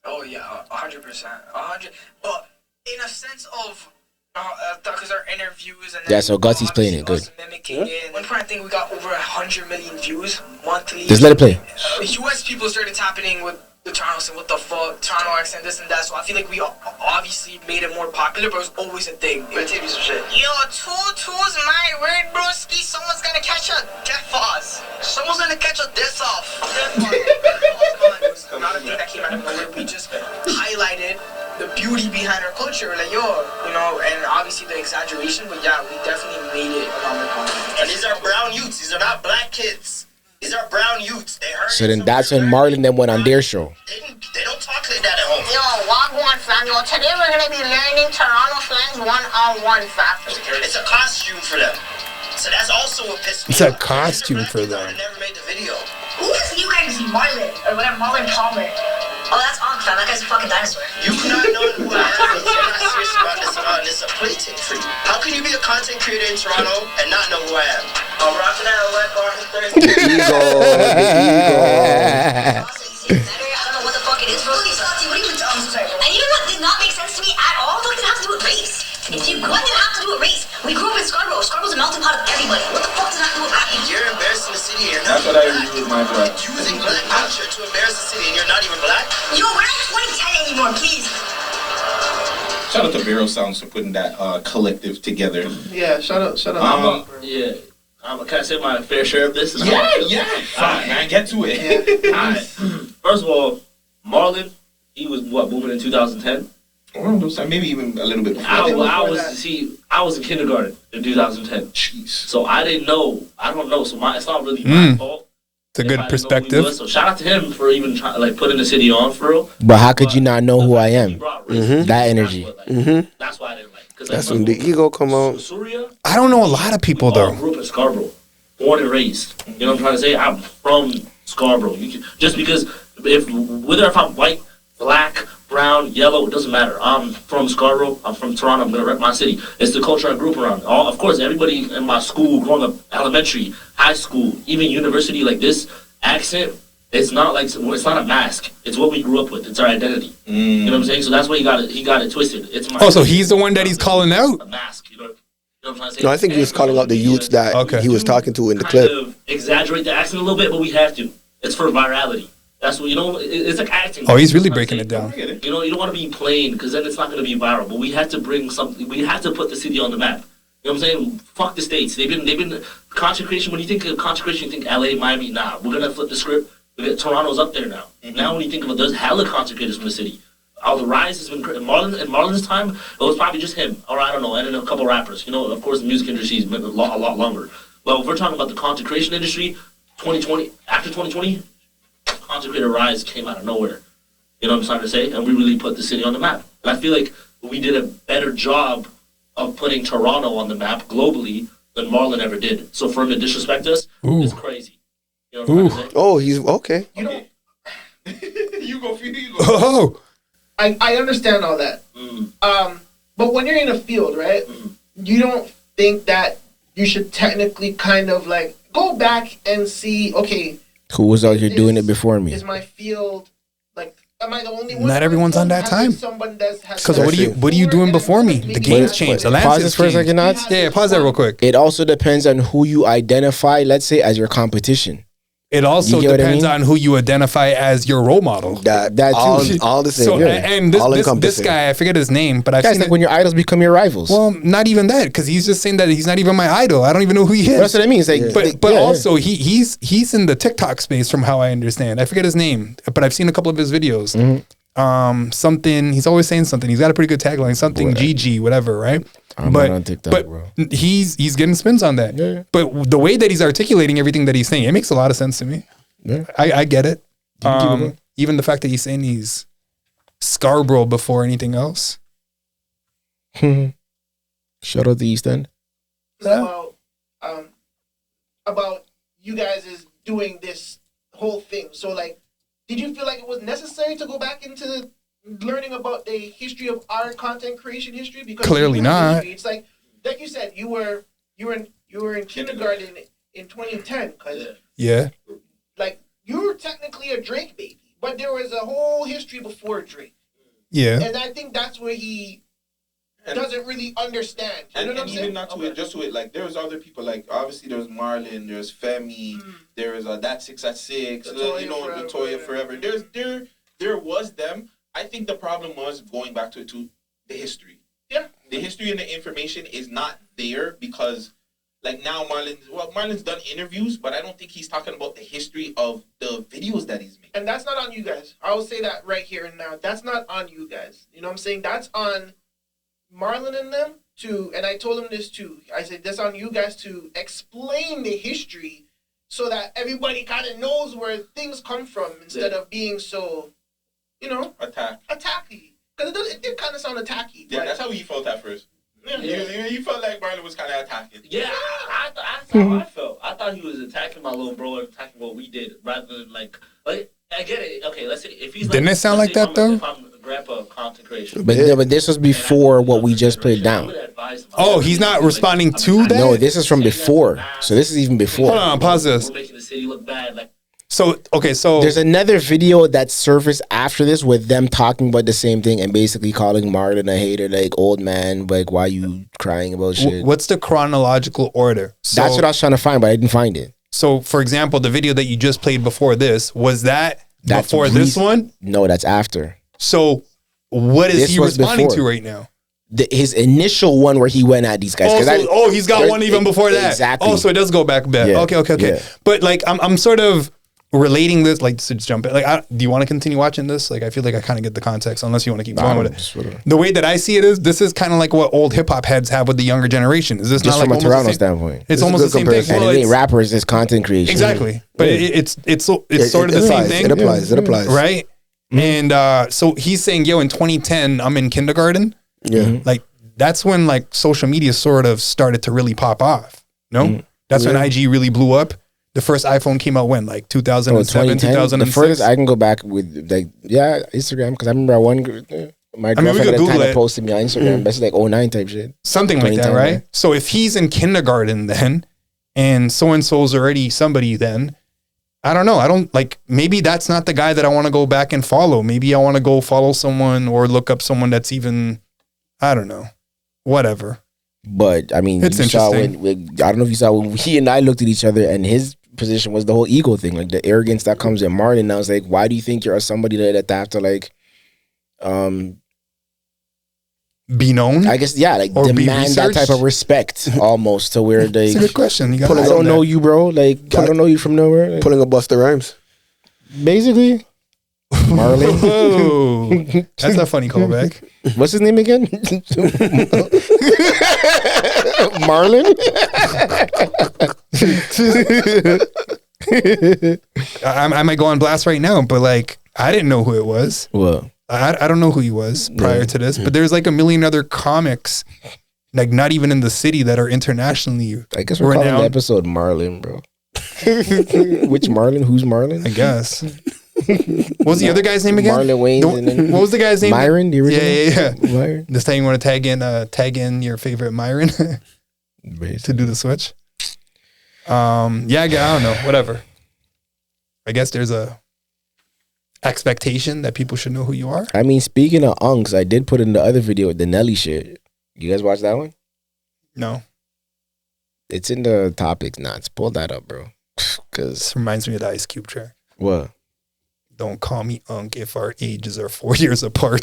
Oh yeah, 100%, 100. But in a sense of, because our interviews and so Gutsy's playing it good. One point I think we got over 100 million views monthly. Just let it play. The US people started tapping with the Toronto saying, what the fuck, Toronto accent, this and that. So I feel like we obviously made it more popular, but it was always a thing. Let's take some shit. Yo, two's my word, broski. Someone's gonna catch a death off. Someone's gonna catch a death off. It was not a thing that came out of nowhere. We just highlighted the beauty behind our culture. Like, yo, and obviously the exaggeration, but yeah, we definitely made it a lot more popular. And these are brown youths. These are not black kids. These are brown youths. They heard. So then that's when Marlon then went on their show. They don't talk like that at home. Yo, Wagwan fam. Yo, today we're gonna be learning Toronto slangs 1-on-1 fam. It's a costume for them. So that's also what pissed me off. It's a costume for them. I never made the video. Who is you guys, Marlon? Or whatever, Marlon Palmer. Oh, that's Unc fam. That guy's a fucking dinosaur. You cannot know who I am if you're not serious about this. This is a play tape for you. How can you be a content creator in Toronto and not know who I am? I'm rocking out a wet bar on Thursday. The ego. I don't know what the fuck it is, bro. What are you even talking about? And you know what did not make sense to me at all? What did it have to do with race? What did it have to do with race? We grew up in Scarborough. Scarborough's a melting pot of everybody. What the fuck does that have to do with race? You're embarrassing the city here. That's what I use my black. Using black culture to embarrass the city and you're not even black? Yo, we're not 2010 anymore, please. Shout out to Vero Sounds for putting that collective together. Yeah, shout out. Can I say my fair share of this? Yeah. Fine, man, get to it. Yeah. All right. First of all, Marlon, he was moving in 2010? Maybe even a little bit before. I was in kindergarten in 2010. Jeez. So I don't know. So it's not really my fault. It's a good perspective. So shout out to him for even putting the city on for real. But how could you not know who I am? That energy. That's why I didn't like. That's when the ego come out. I don't know a lot of people though. I grew up in Scarborough, born and raised. You know what I'm trying to say? I'm from Scarborough. Just because whether if I'm white, black, brown, yellow, it doesn't matter. I'm from Scarborough. I'm from Toronto. I'm gonna rep my city. It's the culture I grew up around. Of course, everybody in my school, growing up, elementary, high school, even university, like this accent. It's not a mask. It's what we grew up with. It's our identity. You know what I'm saying? So that's why he got it twisted. It's my so he's the one that he's calling out? A mask, you know what I'm trying to say? No, I think he was calling out the youths that he was talking to in the clip. Kind of exaggerate the accent a little bit, but we have to. It's for virality. That's what, it's like acting. Oh, he's really breaking it down. You don't want to be plain because then it's not going to be viral. But we have to bring something. We have to put the city on the map. You know what I'm saying? Fuck the states. They've been content creation. When you think of content creation, you think LA, Miami. Nah, we're gonna flip the script. Toronto's up there now. Now when you think of it, there's hella content creators from the city. All the rise has been Marlon's time. It was probably just him, or I don't know, and then a couple rappers. Of course, the music industry has been a lot longer. Well, if we're talking about the content creation industry, 2020 after 2020, content creator rise came out of nowhere. You know what I'm trying to say? And we really put the city on the map. And I feel like we did a better job of putting Toronto on the map globally than Marlon ever did. So for him to disrespect us, it's crazy. You know what I'm trying to say? Oh, he's okay. You know, you go. Oh. I understand all that. But when you're in a field, right, you don't think that you should technically kind of like go back and see, okay, who was out here doing it before me? Is my field like? Am I the only one? Not everyone's on that time. Because what are you doing before me? The game's changed. The landscape's changed. Pause this for a second, Yeah, pause that real quick. It also depends on who you identify, let's say, as your competition. It also depends on who you identify as your role model. That's all the same. So, and this guy, I forget his name, but I've seen like when your idols become your rivals. Well, not even that, because he's just saying that he's not even my idol. I don't even know who he is. That's what I mean. It's like, but also he's in the TikTok space, from how I understand. I forget his name, but I've seen a couple of his videos. something. He's always saying something. He's got a pretty good tagline. Something GG, whatever, right? I'm not on TikTok, bro. He's getting spins on that. Yeah. But the way that he's articulating everything that he's saying, it makes a lot of sense to me. Yeah. I get it. Even the fact that he's saying he's Scarborough before anything else. Shout out the East End. About you guys is doing this whole thing. So like, did you feel like it was necessary to go back into learning about the history of our content creation history? Because clearly not. It's like you said, you were in kindergarten in 2010. Yeah. Like you were technically a Drake baby, but there was a whole history before Drake. Yeah. And I think that's where he doesn't really understand. You know what I'm saying? Even not to it, just to it, like there was other people, like obviously there was Marlon, there's Femi, there was That 6 at 6, Latoya Forever. There was them. I think the problem was going back to the history. Yeah. The history and the information is not there because like now Marlon's done interviews, but I don't think he's talking about the history of the videos that he's making. And that's not on you guys. I will say that right here and now. That's not on you guys. You know what I'm saying? That's on Marlon and them and I told him this too. I said, that's on you guys to explain the history so that everybody kind of knows where things come from instead of being so, attacky. Because it did kind of sound attacky. Yeah, that's how he felt at first. Yeah. You felt like Marlon was kind of attacking. Yeah, that's how I felt. I thought he was attacking my little bro and attacking what we did rather than like I get it. Okay, let's say if he's didn't it sound like that though? If I'm grandpa of content creation. But this was before what we just played down. Oh, he's not responding to that? No, this is from before. So this is even before. Hold on, pause this. We're making the city look bad. Like, so there's another video that surfaced after this with them talking about the same thing and basically calling Marlon a hater, like old man, like why you crying about shit. What's the chronological order? That's what I was trying to find, but I didn't find it. So, for example, the video that you just played before this, was that's before this one? No, that's after. So, what is he responding to right now? His initial one where he went at these guys. He's got one even before that. Exactly. Oh, so it does go back a bit. Yeah. Okay. Yeah. But like, I'm sort of relating this, like, to just jump in. Like, do you want to continue watching this? Like, I feel like I kind of get the context, unless you want to keep going with it. The way that I see it is, this is kind of like what old hip hop heads have with the younger generation. Is this just not from like a Toronto standpoint? It's almost the same thing. And it ain't rappers, it's content creation. Exactly. But it's sort of the same thing. It applies. Right? And so he's saying, yo, in 2010, I'm in kindergarten. Yeah. Like, that's when like social media sort of started to really pop off. No? That's when IG really blew up. The first iPhone came out when? Like 2007, 2006? The furthest I can go back with, like, Instagram, because I remember my girlfriend at the time posted me on Instagram. That's like 09 type shit. Something like that, right? So if he's in kindergarten then, and so-and-so's already somebody then, I don't know. I don't, like, maybe that's not the guy that I want to go back and follow. Maybe I want to go follow someone or look up someone that's even, I don't know, whatever. But I mean, it's interesting. I don't know if you saw when he and I looked at each other, and his position was the whole ego thing, like the arrogance that comes in Marlon. I was like, why do you think you're somebody that have to like, be known? I guess like or demand that type of respect almost to where they. It's a good question. I don't know you, bro. Like I don't know you from nowhere. Like, pulling a Busta Rhymes, basically. Marlon. Whoa. That's a funny callback. What's his name again? Marlon? I might go on blast right now, but like, I didn't know who it was. What? I don't know who he was prior to this, but there's like a million other comics, like not even in the city, that are internationally I guess we're calling the episode Marlon, bro. Which Marlon? Who's Marlon? I guess. What was the other guy's name again? Marlon Wayans. What was the guy's name? Myron, the original? Yeah. Myron. This time you want to tag in your favorite Myron to do the switch. I don't know. Whatever. I guess there's a expectation that people should know who you are. I mean, speaking of unks, I did put in the other video with the Nelly shit. You guys watch that one? No. It's in the topics notes. Pull that up, bro. This reminds me of the Ice Cube track. What? Don't call me unk if our ages are 4 years apart.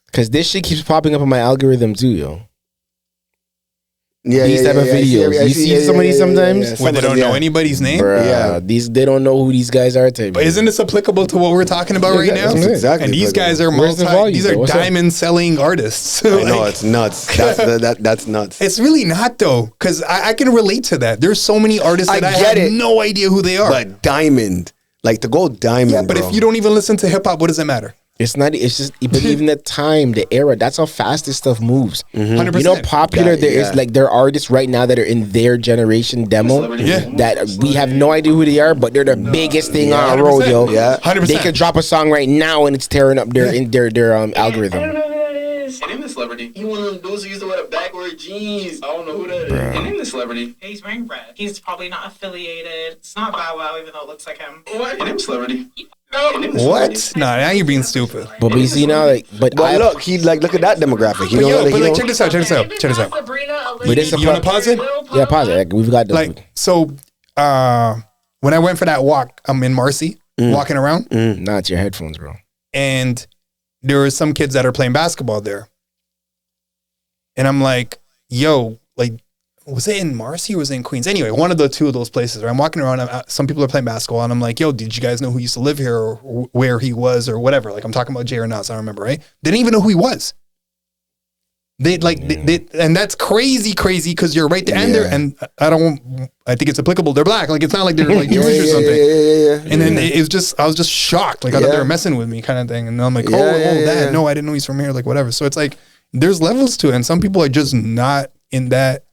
Because this shit keeps popping up on my algorithm too, yo. These type of videos. You see some of these sometimes where they don't know anybody's name. Bruh, they don't know who these guys are. But isn't this applicable to what we're talking about right now? Exactly. And these guys are these are diamond selling artists. I know, it's nuts. That's nuts. It's really not though, because I can relate to that. There's so many artists that I have no idea who they are. But diamond, like to go diamond. Yeah, but if you don't even listen to hip hop, what does it matter? It's not. It's just. But even the time, the era. That's how fast this stuff moves. 100%. You know, popular. There is like there are artists right now that are in their generation demo. That we have no idea who they are, but they're the biggest thing on the road, yo. Yeah, 100%. They could drop a song right now and it's tearing up their algorithm. And in the celebrity, he one of them dudes who used to wear the backward jeans. I don't know who that is. And in the celebrity, he's wearing red. He's probably not affiliated. It's not Bow Wow, even though it looks like him. What? And in the celebrity. What? Nah, now you're being stupid. But you see now, like, but look, he like look at that demographic. Check this out. But it's you want to pause it? Yeah, pause it. Like, we've got the, like so. When I went for that walk, I'm in Marcy, walking around. Nah, it's your headphones, bro. And there were some kids that are playing basketball there, and I'm like, "Yo, like, was it in Marcy or was it in Queens? Anyway, one of the two of those places. Where I'm walking around, some people are playing basketball, and I'm like, "Yo, did you guys know who used to live here or where he was or whatever?" Like, I'm talking about Jay or Nas, I don't remember, right? They didn't even know who he was. They and that's crazy because you're right there, and I think it's applicable. They're black, like it's not like they're like Jewish or something. And then I was just shocked, like I thought they were messing with me, kind of thing. And I'm like, that no, I didn't know he's from here, like whatever. So it's like there's levels to it, and some people are just not in that.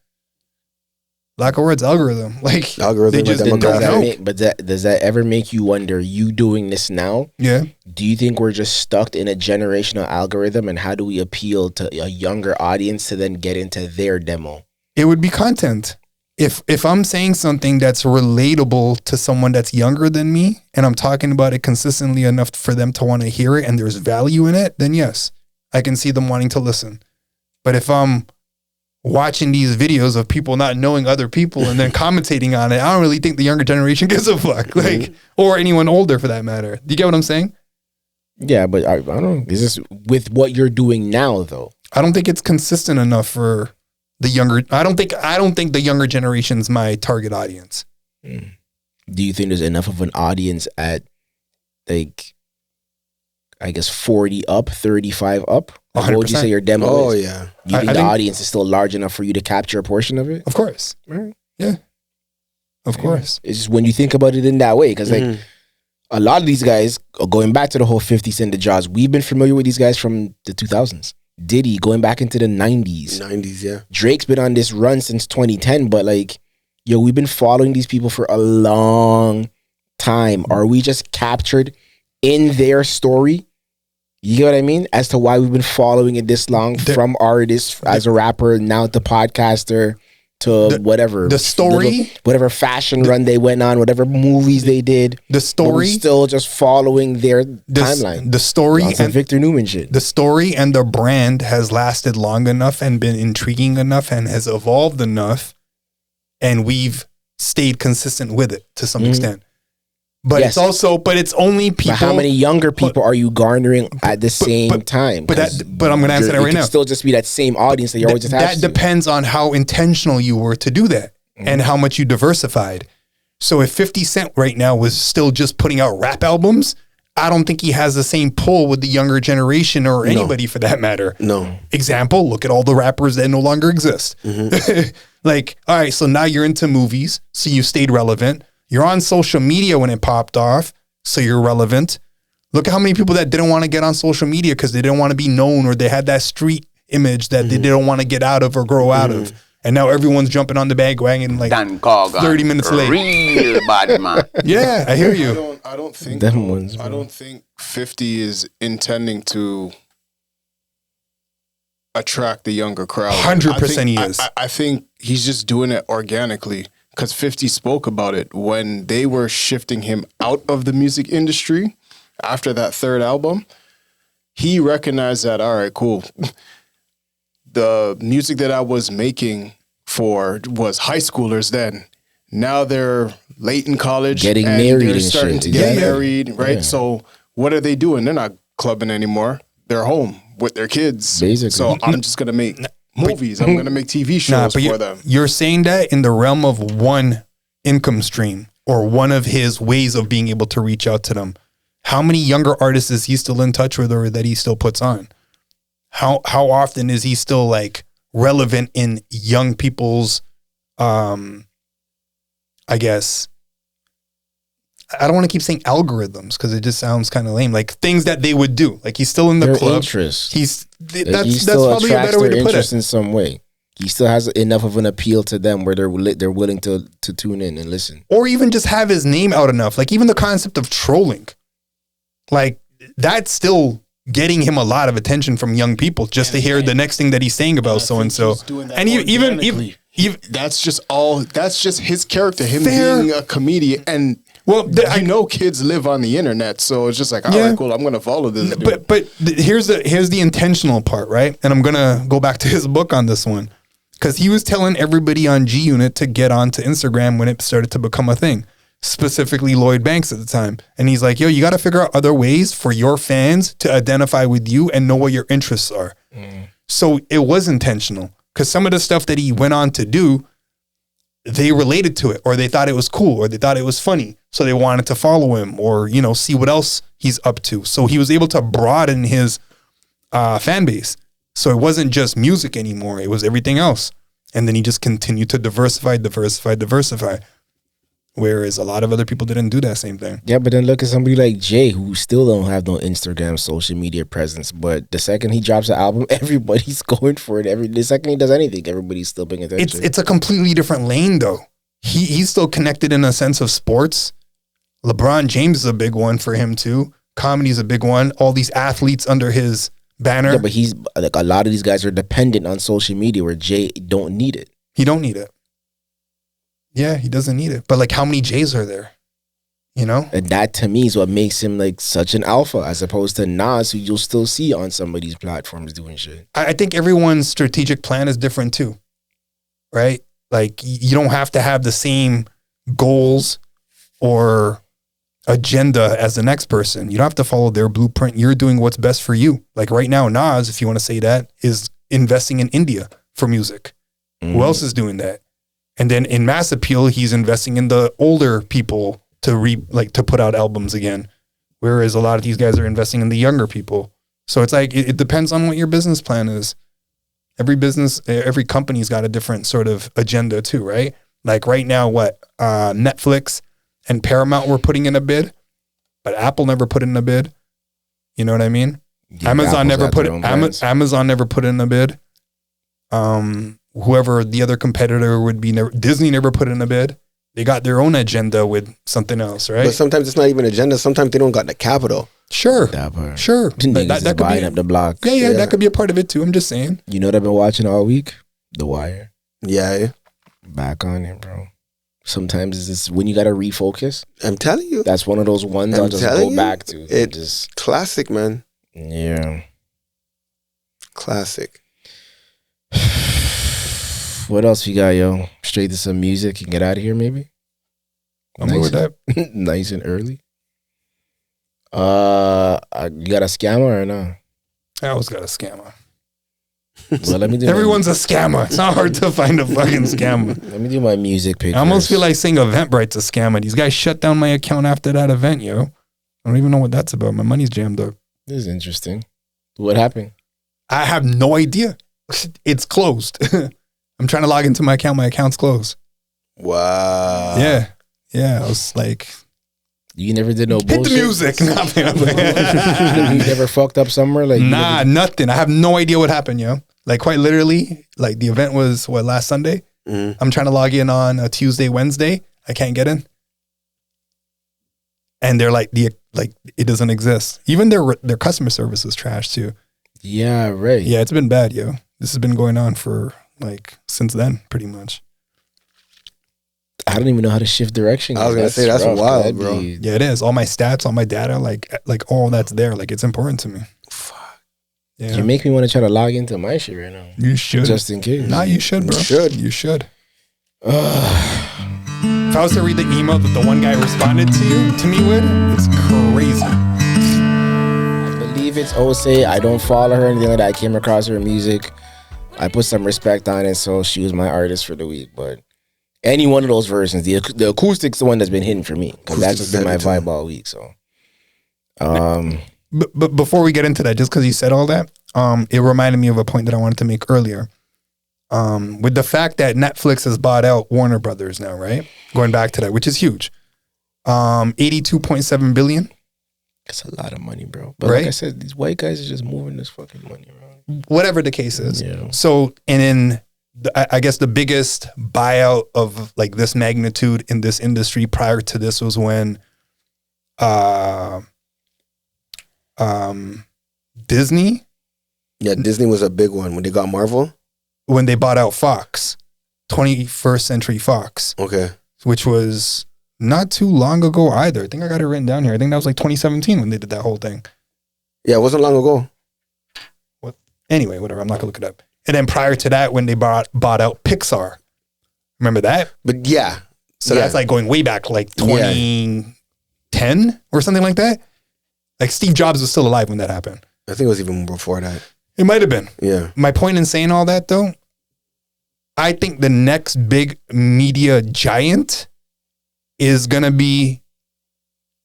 Lack of words, algorithm. Like algorithm, they just don't know. Does that ever make you wonder? You doing this now? Yeah. Do you think we're just stuck in a generational algorithm, and how do we appeal to a younger audience to then get into their demo? It would be content. If I'm saying something that's relatable to someone that's younger than me, and I'm talking about it consistently enough for them to want to hear it, and there's value in it, then yes, I can see them wanting to listen. But if I'm watching these videos of people not knowing other people and then commentating on it, I don't really think the younger generation gives a fuck, like, or anyone older for that matter. Do you get what I'm saying? Yeah, but I don't know. Is this with what you're doing now, though? I don't think it's consistent enough for the younger. I don't think the younger generation's my target audience. Do you think there's enough of an audience at, like, I guess 40 up, 35 up? Like, what would you say your demo is? Yeah. You think the audience is still large enough for you to capture a portion of it? Of course. Right. Yeah. Of course. It's just when you think about it in that way, because like a lot of these guys, going back to the whole 50 Cent, the Jaws, we've been familiar with these guys from the 2000s. Diddy going back into the 90s. 90s, yeah. Drake's been on this run since 2010, but like, yo, we've been following these people for a long time. Are we just captured in their story? You know what I mean? As to why we've been following it this long, from artist as a rapper, now to podcaster, to whatever. The story. Whatever fashion run they went on, whatever movies they did. The story. Still just following their timeline. The story and Victor Newman shit. The story and the brand has lasted long enough and been intriguing enough and has evolved enough, and we've stayed consistent with it to some extent. But it's only people. But how many younger people are you garnering at the same time? But I'm going to answer that right now. It could still just be that same audience that you're always attached to. That depends on how intentional you were to do that and how much you diversified. So if 50 Cent right now was still just putting out rap albums, I don't think he has the same pull with the younger generation or anybody for that matter. No. Example, look at all the rappers that no longer exist. Like, all right, so now you're into movies, so you stayed relevant. You're on social media when it popped off, so you're relevant. Look at how many people that didn't want to get on social media because they didn't want to be known, or they had that street image that they didn't want to get out of or grow out of. And now everyone's jumping on the bandwagon like 30 minutes late. Real bad man. Yeah, I hear you. I don't think 50 is intending to attract the younger crowd. 100% he is. I think he's just doing it organically. Because 50 spoke about it when they were shifting him out of the music industry after that third album. He recognized that, all right, cool. The music that I was making for was high schoolers then. Now they're late in college. Getting married and starting to get married, right? Yeah. So what are they doing? They're not clubbing anymore. They're home with their kids. Basically. So I'm just going to make movies. I'm going to make TV shows for them. You're saying that in the realm of one income stream or one of his ways of being able to reach out to them. How many younger artists is he still in touch with or that he still puts on? How often is he still like relevant in young people's, I guess, I don't want to keep saying algorithms because it just sounds kind of lame. Like things that they would do. Like he's still in the club. Interest. That's probably a better way to put it. In some way, he still has enough of an appeal to them where they're willing to tune in and listen, or even just have his name out enough. Like even the concept of trolling, like that's still getting him a lot of attention from young people just to hear the next thing that he's saying about so and so. And even that's just his character, him being a comedian. And kids live on the internet, so it's just like, all right, cool, I'm gonna follow this dude. But here's the intentional part, right? And I'm gonna go back to his book on this one because he was telling everybody on G Unit to get onto Instagram when it started to become a thing. Specifically Lloyd Banks at the time. And he's like, yo, you got to figure out other ways for your fans to identify with you and know what your interests are. So it was intentional because some of the stuff that he went on to do, they related to it or they thought it was cool or they thought it was funny. So they wanted to follow him or, see what else he's up to. So he was able to broaden his fan base. So it wasn't just music anymore. It was everything else. And then he just continued to diversify. Whereas a lot of other people didn't do that same thing. Yeah, but then look at somebody like Jay who still don't have no Instagram social media presence. But the second he drops an album, everybody's going for it. The second he does anything, everybody's still paying attention. It's a completely different lane though. He's still connected in a sense of sports. LeBron James is a big one for him too. Comedy's a big one. All these athletes under his banner. Yeah, but he's like a lot of these guys are dependent on social media where Jay don't need it. He don't need it. Yeah, he doesn't need it. But like how many J's are there? And that to me is what makes him like such an alpha as opposed to Nas, who you'll still see on some of these platforms doing shit. I think everyone's strategic plan is different too. Right? Like you don't have to have the same goals or agenda as the next person. You don't have to follow their blueprint. You're doing what's best for you. Like right now, Nas, if you want to say that, is investing in India for music. Who else is doing that? And then in Mass Appeal, he's investing in the older people to put out albums again. Whereas a lot of these guys are investing in the younger people. So it's like, it depends on what your business plan is. Every company's got a different sort of agenda too, right? Like right now, Netflix and Paramount were putting in a bid, but Apple never put in a bid. You know what I mean? Yeah, Amazon never put in a bid. Whoever the other competitor would be, Disney never put in a bid. They got their own agenda with something else, right? But sometimes it's not even agenda. Sometimes they don't got the capital. Sure. Sure. That could be up the block. Yeah, that could be a part of it too. I'm just saying. You know what I've been watching all week? The Wire. Yeah. Back on it, bro. Sometimes it's when you got to refocus. I'm telling you. That's one of those ones I'll just go back to. It's just classic, man. Yeah. Classic. What else we got, yo? Straight to some music and get out of here, maybe? I'm good with that. Nice and early. You got a scammer or no? I always got a scammer. Well, let me do Everyone's a scammer. It's not hard to find a fucking scammer. Let me do my music pick. I almost feel like saying Eventbrite's a scammer. These guys shut down my account after that event, yo. I don't even know what that's about. My money's jammed up. This is interesting. What happened? I have no idea. It's closed. I'm trying to log into my account. My account's closed. Wow. Yeah. I was like, you never did no bullshit. Hit the music. You never fucked up somewhere? Like nothing. I have no idea what happened, yo. Like quite literally, like the event was last Sunday. I'm trying to log in on a Tuesday, Wednesday. I can't get in. And they're like, it doesn't exist. Even their customer service is trash too. Yeah, right. Yeah, it's been bad, yo. This has been going on for since then, pretty much. I don't even know how to shift direction. I was gonna say that's wild, bro. Yeah, it is. All my stats, all my data, like all that's there. Like it's important to me. Fuck. Yeah. You make me want to try to log into my shit right now. You should, just in case. Nah, you should, bro. You should. If I was to read the email that the one guy responded to me with, it's crazy. I believe it's Ose. I don't follow her or anything like that. I came across her music. I put some respect on it, so she was my artist for the week. But any one of those versions, the acoustic's the one that's been hitting for me because that's just been my vibe all week. So, but before we get into that, just because you said all that, it reminded me of a point that I wanted to make earlier. With the fact that Netflix has bought out Warner Brothers now, right? Going back to that, which is huge. 82.7 billion. That's a lot of money, bro. But right? Like I said, these white guys are just moving this fucking money around. Whatever the case is. Yeah. So, and then I guess the biggest buyout of like this magnitude in this industry prior to this was when Disney. Yeah, Disney was a big one when they got Marvel. When they bought out Fox, 21st Century Fox. Okay. Which was not too long ago either. I think I got it written down here. I think that was like 2017 when they did that whole thing. Yeah, it wasn't long ago. What? Anyway, whatever. I'm not going to look it up. And then prior to that, when they bought out Pixar. Remember that? But yeah. So that's like going way back, like 2010 or something like that. Like Steve Jobs was still alive when that happened. I think it was even before that. It might have been. Yeah. My point in saying all that, though, I think the next big media giant is going to be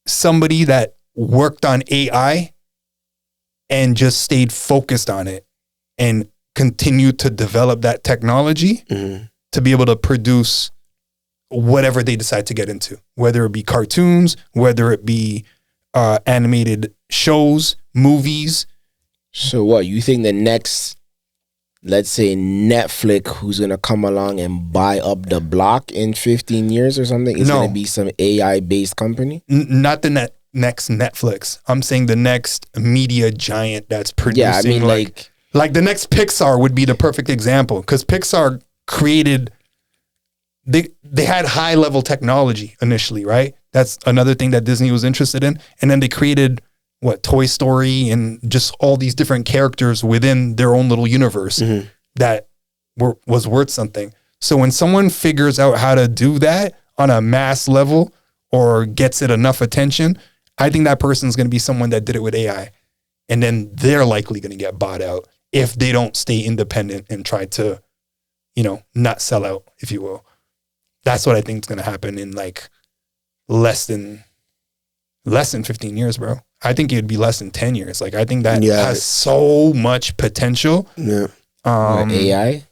somebody that worked on AI and just stayed focused on it and continued to develop that technology to be able to produce whatever they decide to get into, whether it be cartoons, whether it be animated shows, movies. So what, you think the next, let's say Netflix, who's going to come along and buy up the block in 15 years or something, is going to be some AI-based company? Not the next Netflix. I'm saying the next media giant that's producing. Yeah, I mean like the next Pixar would be the perfect example because Pixar created, they had high-level technology initially, right? That's another thing that Disney was interested in. And then they created Toy Story and just all these different characters within their own little universe that was worth something. So when someone figures out how to do that on a mass level or gets it enough attention, I think that person's going to be someone that did it with AI. And then they're likely going to get bought out if they don't stay independent and try to, not sell out, if you will. That's what I think is going to happen in like less than 15 years, bro. I think it'd be less than 10 years. Like, I think that has so much potential. Yeah. AI?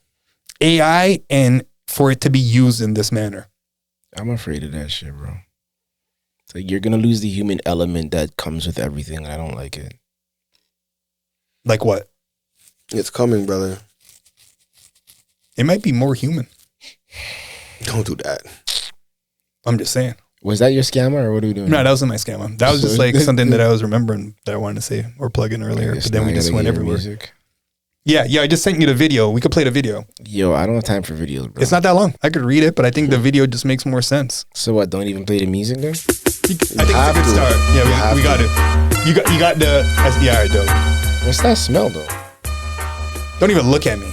AI, and for it to be used in this manner. I'm afraid of that shit, bro. It's like you're going to lose the human element that comes with everything. I don't like it. Like what? It's coming, brother. It might be more human. Don't do that. I'm just saying. Was that your scammer or what are we doing? No, that wasn't my scammer. That was just like something that I was remembering that I wanted to say or plug in earlier. But then we just went everywhere. Music. Yeah, I just sent you the video. We could play the video. Yo, I don't have time for videos, bro. It's not that long. I could read it, but I think the video just makes more sense. So what, don't even play the music then? I think it's a good start. Yeah, we got it. You got the SDI, though. What's that smell, though? Don't even look at me.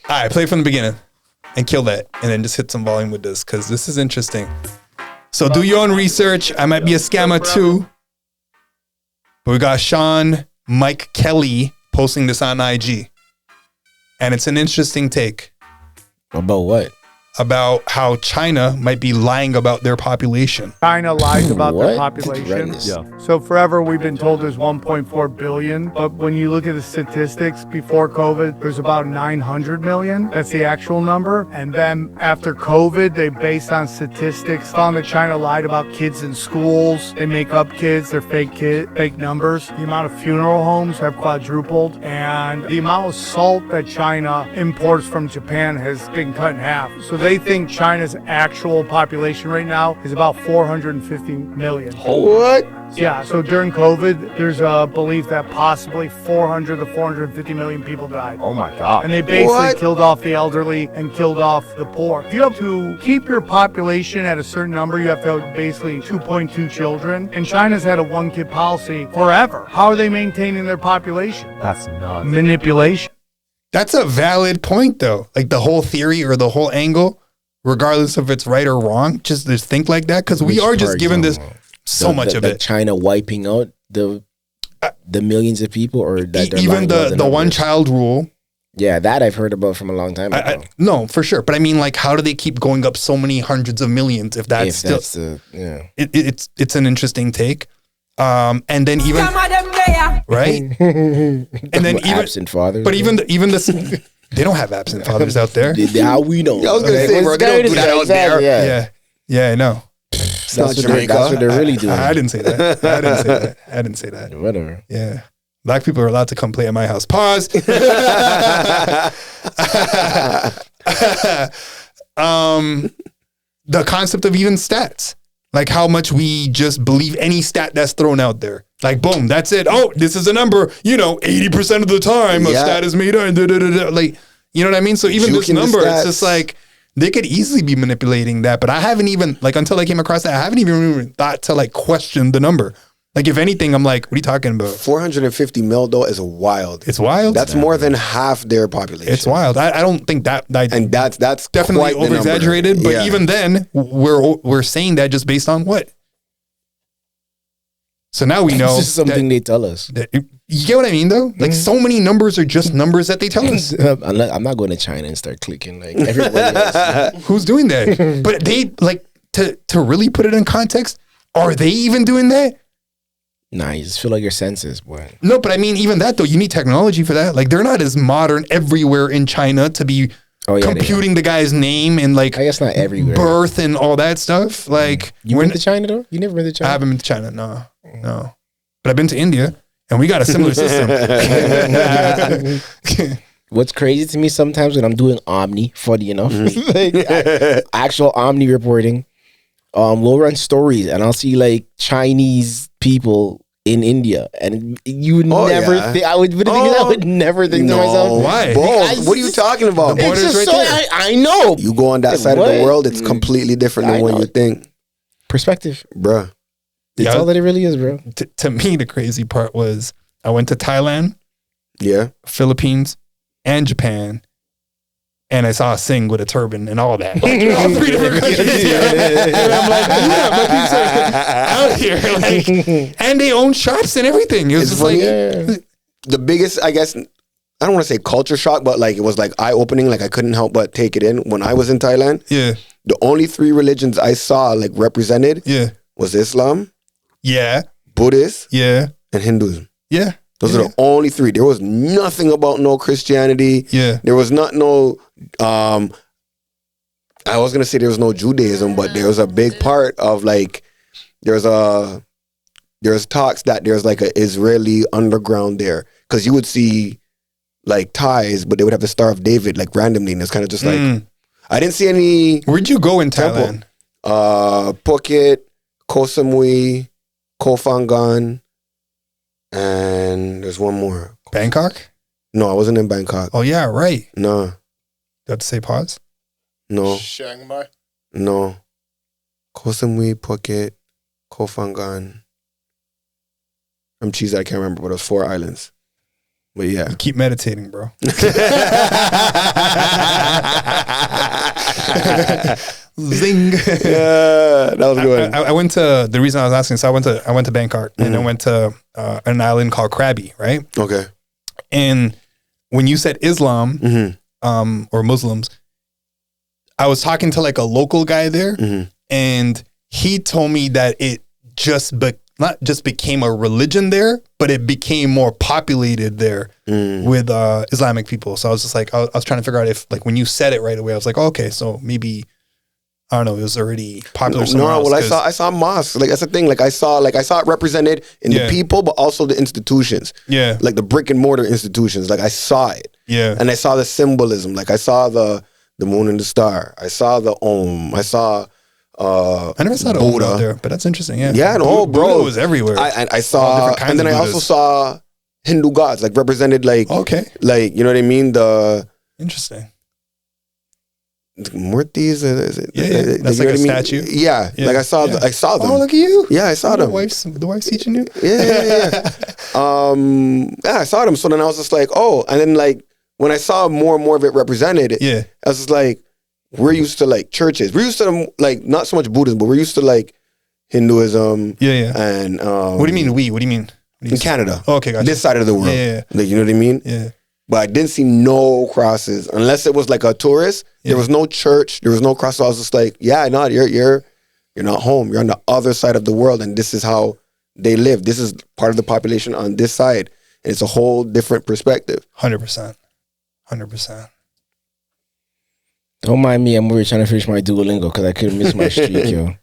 All right, play from the beginning. And kill that, and then just hit some volume with this, because this is interesting. So do your own research. I might be a scammer too. But we got Sean Mike Kelly posting this on IG. And it's an interesting take. About what? About how China might be lying about their population. China lies about their population. Yeah. So forever we've been told there's 1.4 billion, but when you look at the statistics before COVID, there's about 900 million. That's the actual number. And then after COVID, they based on statistics found that China lied about kids in schools. They make up kids, they're fake numbers. The amount of funeral homes have quadrupled, and the amount of salt that China imports from Japan has been cut in half. So they think China's actual population right now is about 450 million. What? Yeah, so during COVID, there's a belief that possibly 400 to 450 million people died. Oh my God. And they basically killed off the elderly and killed off the poor. If you have to keep your population at a certain number, you have to have basically 2.2 children. And China's had a one-kid policy forever. How are they maintaining their population? That's nuts. Manipulation. That's a valid point, though. Like the whole theory or the whole angle, regardless if it's right or wrong, just think like that, because we are just given this so much of it. China wiping out the the millions of people, or that even the one child rule. Yeah, that I've heard about from a long time ago. No, for sure. But I mean, like, how do they keep going up so many hundreds of millions if that's still... It's an interesting take. And then even... Right? And then even... Absent fathers. But even the... They don't have absent fathers out there. How we know? I was going to say, bro, they don't do that out there. Yeah, I know. That's what they're really doing. I didn't say that. I didn't say that. Whatever. Yeah. Black people are allowed to come play at my house. Pause. The concept of even stats. Like how much we just believe any stat that's thrown out there. Like, boom, that's it. Oh, this is a number. 80% of the time a stat is made up. Like, you know what I mean? So even this number, it's just like, they could easily be manipulating that. But I haven't even, like, until I came across that, I haven't even thought to, like, question the number. Like, if anything, I'm like, what are you talking about? 450 mil, though, is wild. It's wild. That's more than half their population. It's wild. I don't think that... and that's definitely over-exaggerated. But even then, we're saying that just based on what? So now we know... It's just something they tell us. You get what I mean, though? Like, so many numbers are just numbers that they tell us. I'm not going to China and start clicking like everybody else. Who's doing that? But they, like, to really put it in context, are they even doing that? Nah, you just feel like your senses, boy. No, but I mean, even that, though, you need technology for that. Like, they're not as modern everywhere in China to be computing the guy's name and, like, I guess not everywhere. Birth and all that stuff. Like, you been to China, though? You never been to China? I haven't been to China, no. But I've been to India, and we got a similar system. What's crazy to me sometimes when I'm doing Omni, funny enough, like actual Omni reporting, we'll run stories and I'll see like Chinese people in India, and you would never think I would never think to myself, why? Bro, what are you talking about? The border's right there. I know. You go on that side of the world, it's completely different than what you think. Perspective, bruh. That's all that it really is, bro. To me, the crazy part was I went to Thailand, Philippines, and Japan, and I saw a Singh with a turban and all that. Like, all 3 different countries. And I'm like, out here, like, and they own shops and everything. It was just funny. The biggest, I guess, I don't want to say culture shock, but like it was like eye opening. Like I couldn't help but take it in when I was in Thailand. Yeah, the only 3 religions I saw like represented. Was Islam. Buddhist. And Hinduism. Those are the only 3. There was nothing about no Christianity. There was not no I was gonna say there was no Judaism, but there was a big part of like there's talks that there's like an Israeli underground there. Cause you would see like Thais, but they would have the Star of David like randomly, and it's kind of just like I didn't see any. Where'd you go in Thailand? Phuket, Koh Samui, Koh Phangan, and there's one more. Bangkok? No, I wasn't in Bangkok. Oh yeah, right. No. You have to say pause? No. Chiang Mai? No. Koh Samui, Phuket, Koh Phangan. I'm cheesy, I can't remember, but it was 4 islands. But yeah. You keep meditating, bro. Zing. Yeah, that was good. I went to, the reason I was asking, so I went to Bangkok and I went to an island called Krabi, right? Okay. And when you said Islam or Muslims, I was talking to like a local guy there, and he told me that it not just became a religion there, but it became more populated there with Islamic people. So I was just like, I was trying to figure out if, like, when you said it right away, I was like, oh, okay, so maybe, I don't know, it was already popular somewhere else. Well, I saw mosques. Like, that's the thing. Like I saw it represented in the people, but also the institutions. Yeah. Like the brick and mortar institutions. Like I saw it. Yeah. And I saw the symbolism. Like I saw the moon and the star. I saw the Om. I saw I never saw the Buddha Om out there, but that's interesting. Yeah. Yeah, no, bro. Buddha was everywhere. I saw, and then I also saw Hindu gods, like represented, like like, you know what I mean? Interesting. Murtis, that's like a statue. Yeah, like I saw them. Oh, look at you! Yeah, I saw them. The wife's teaching you. Yeah. I saw them. So then I was just like, oh, and then like when I saw more and more of it represented, I was just like, we're used to like churches. We're used to like not so much Buddhism, but we're used to like Hinduism. Yeah. And what do you mean we? What do you mean? In Canada. Oh, okay, gotcha. This side of the world. Yeah. Like, you know what I mean? Yeah. But I didn't see no crosses unless it was like a tourist. There was no church. There was no cross. So I was just like, yeah, no, you're not home. You're on the other side of the world, and this is how they live. This is part of the population on this side, and it's a whole different perspective. 100%. Don't mind me. I'm over here trying to finish my Duolingo because I couldn't miss my streak, yo.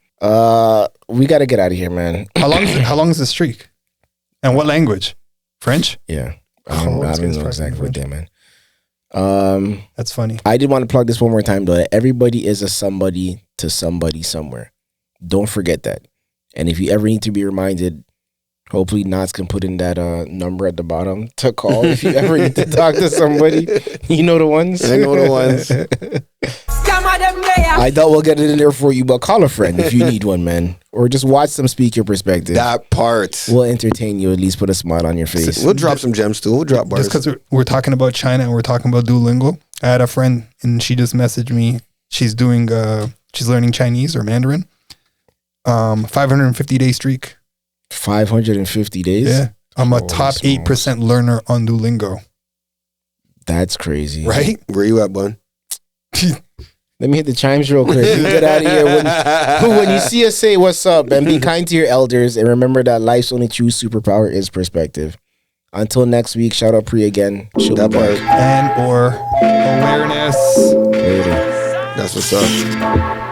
We got to get out of here, man. How long is the streak? And what language? French? Yeah. I don't know exactly what that, man. That's funny. I did want to plug this one more time, though. Everybody is a somebody to somebody somewhere. Don't forget that. And if you ever need to be reminded, hopefully Knots can put in that number at the bottom to call if you ever need to talk to somebody. You know the ones? I know the ones. I thought we'll get it in there for you, but call a friend if you need one, man. Or just watch them speak your perspective. That part. We'll entertain you, at least put a smile on your face. We'll drop some gems too. We'll drop bars. Just because we're talking about China and we're talking about Duolingo, I had a friend and she just messaged me. She's doing, she's learning Chinese or Mandarin. 550-day streak. 550 days? Yeah. I'm a top 8% learner on Duolingo. That's crazy. Right? Where you at, bud? Let me hit the chimes real quick. You get out of here. When you see us, say what's up and be kind to your elders and remember that life's only true superpower is perspective. Until next week, shout out Pri again. She'll be back. And or awareness. Later. That's what's up.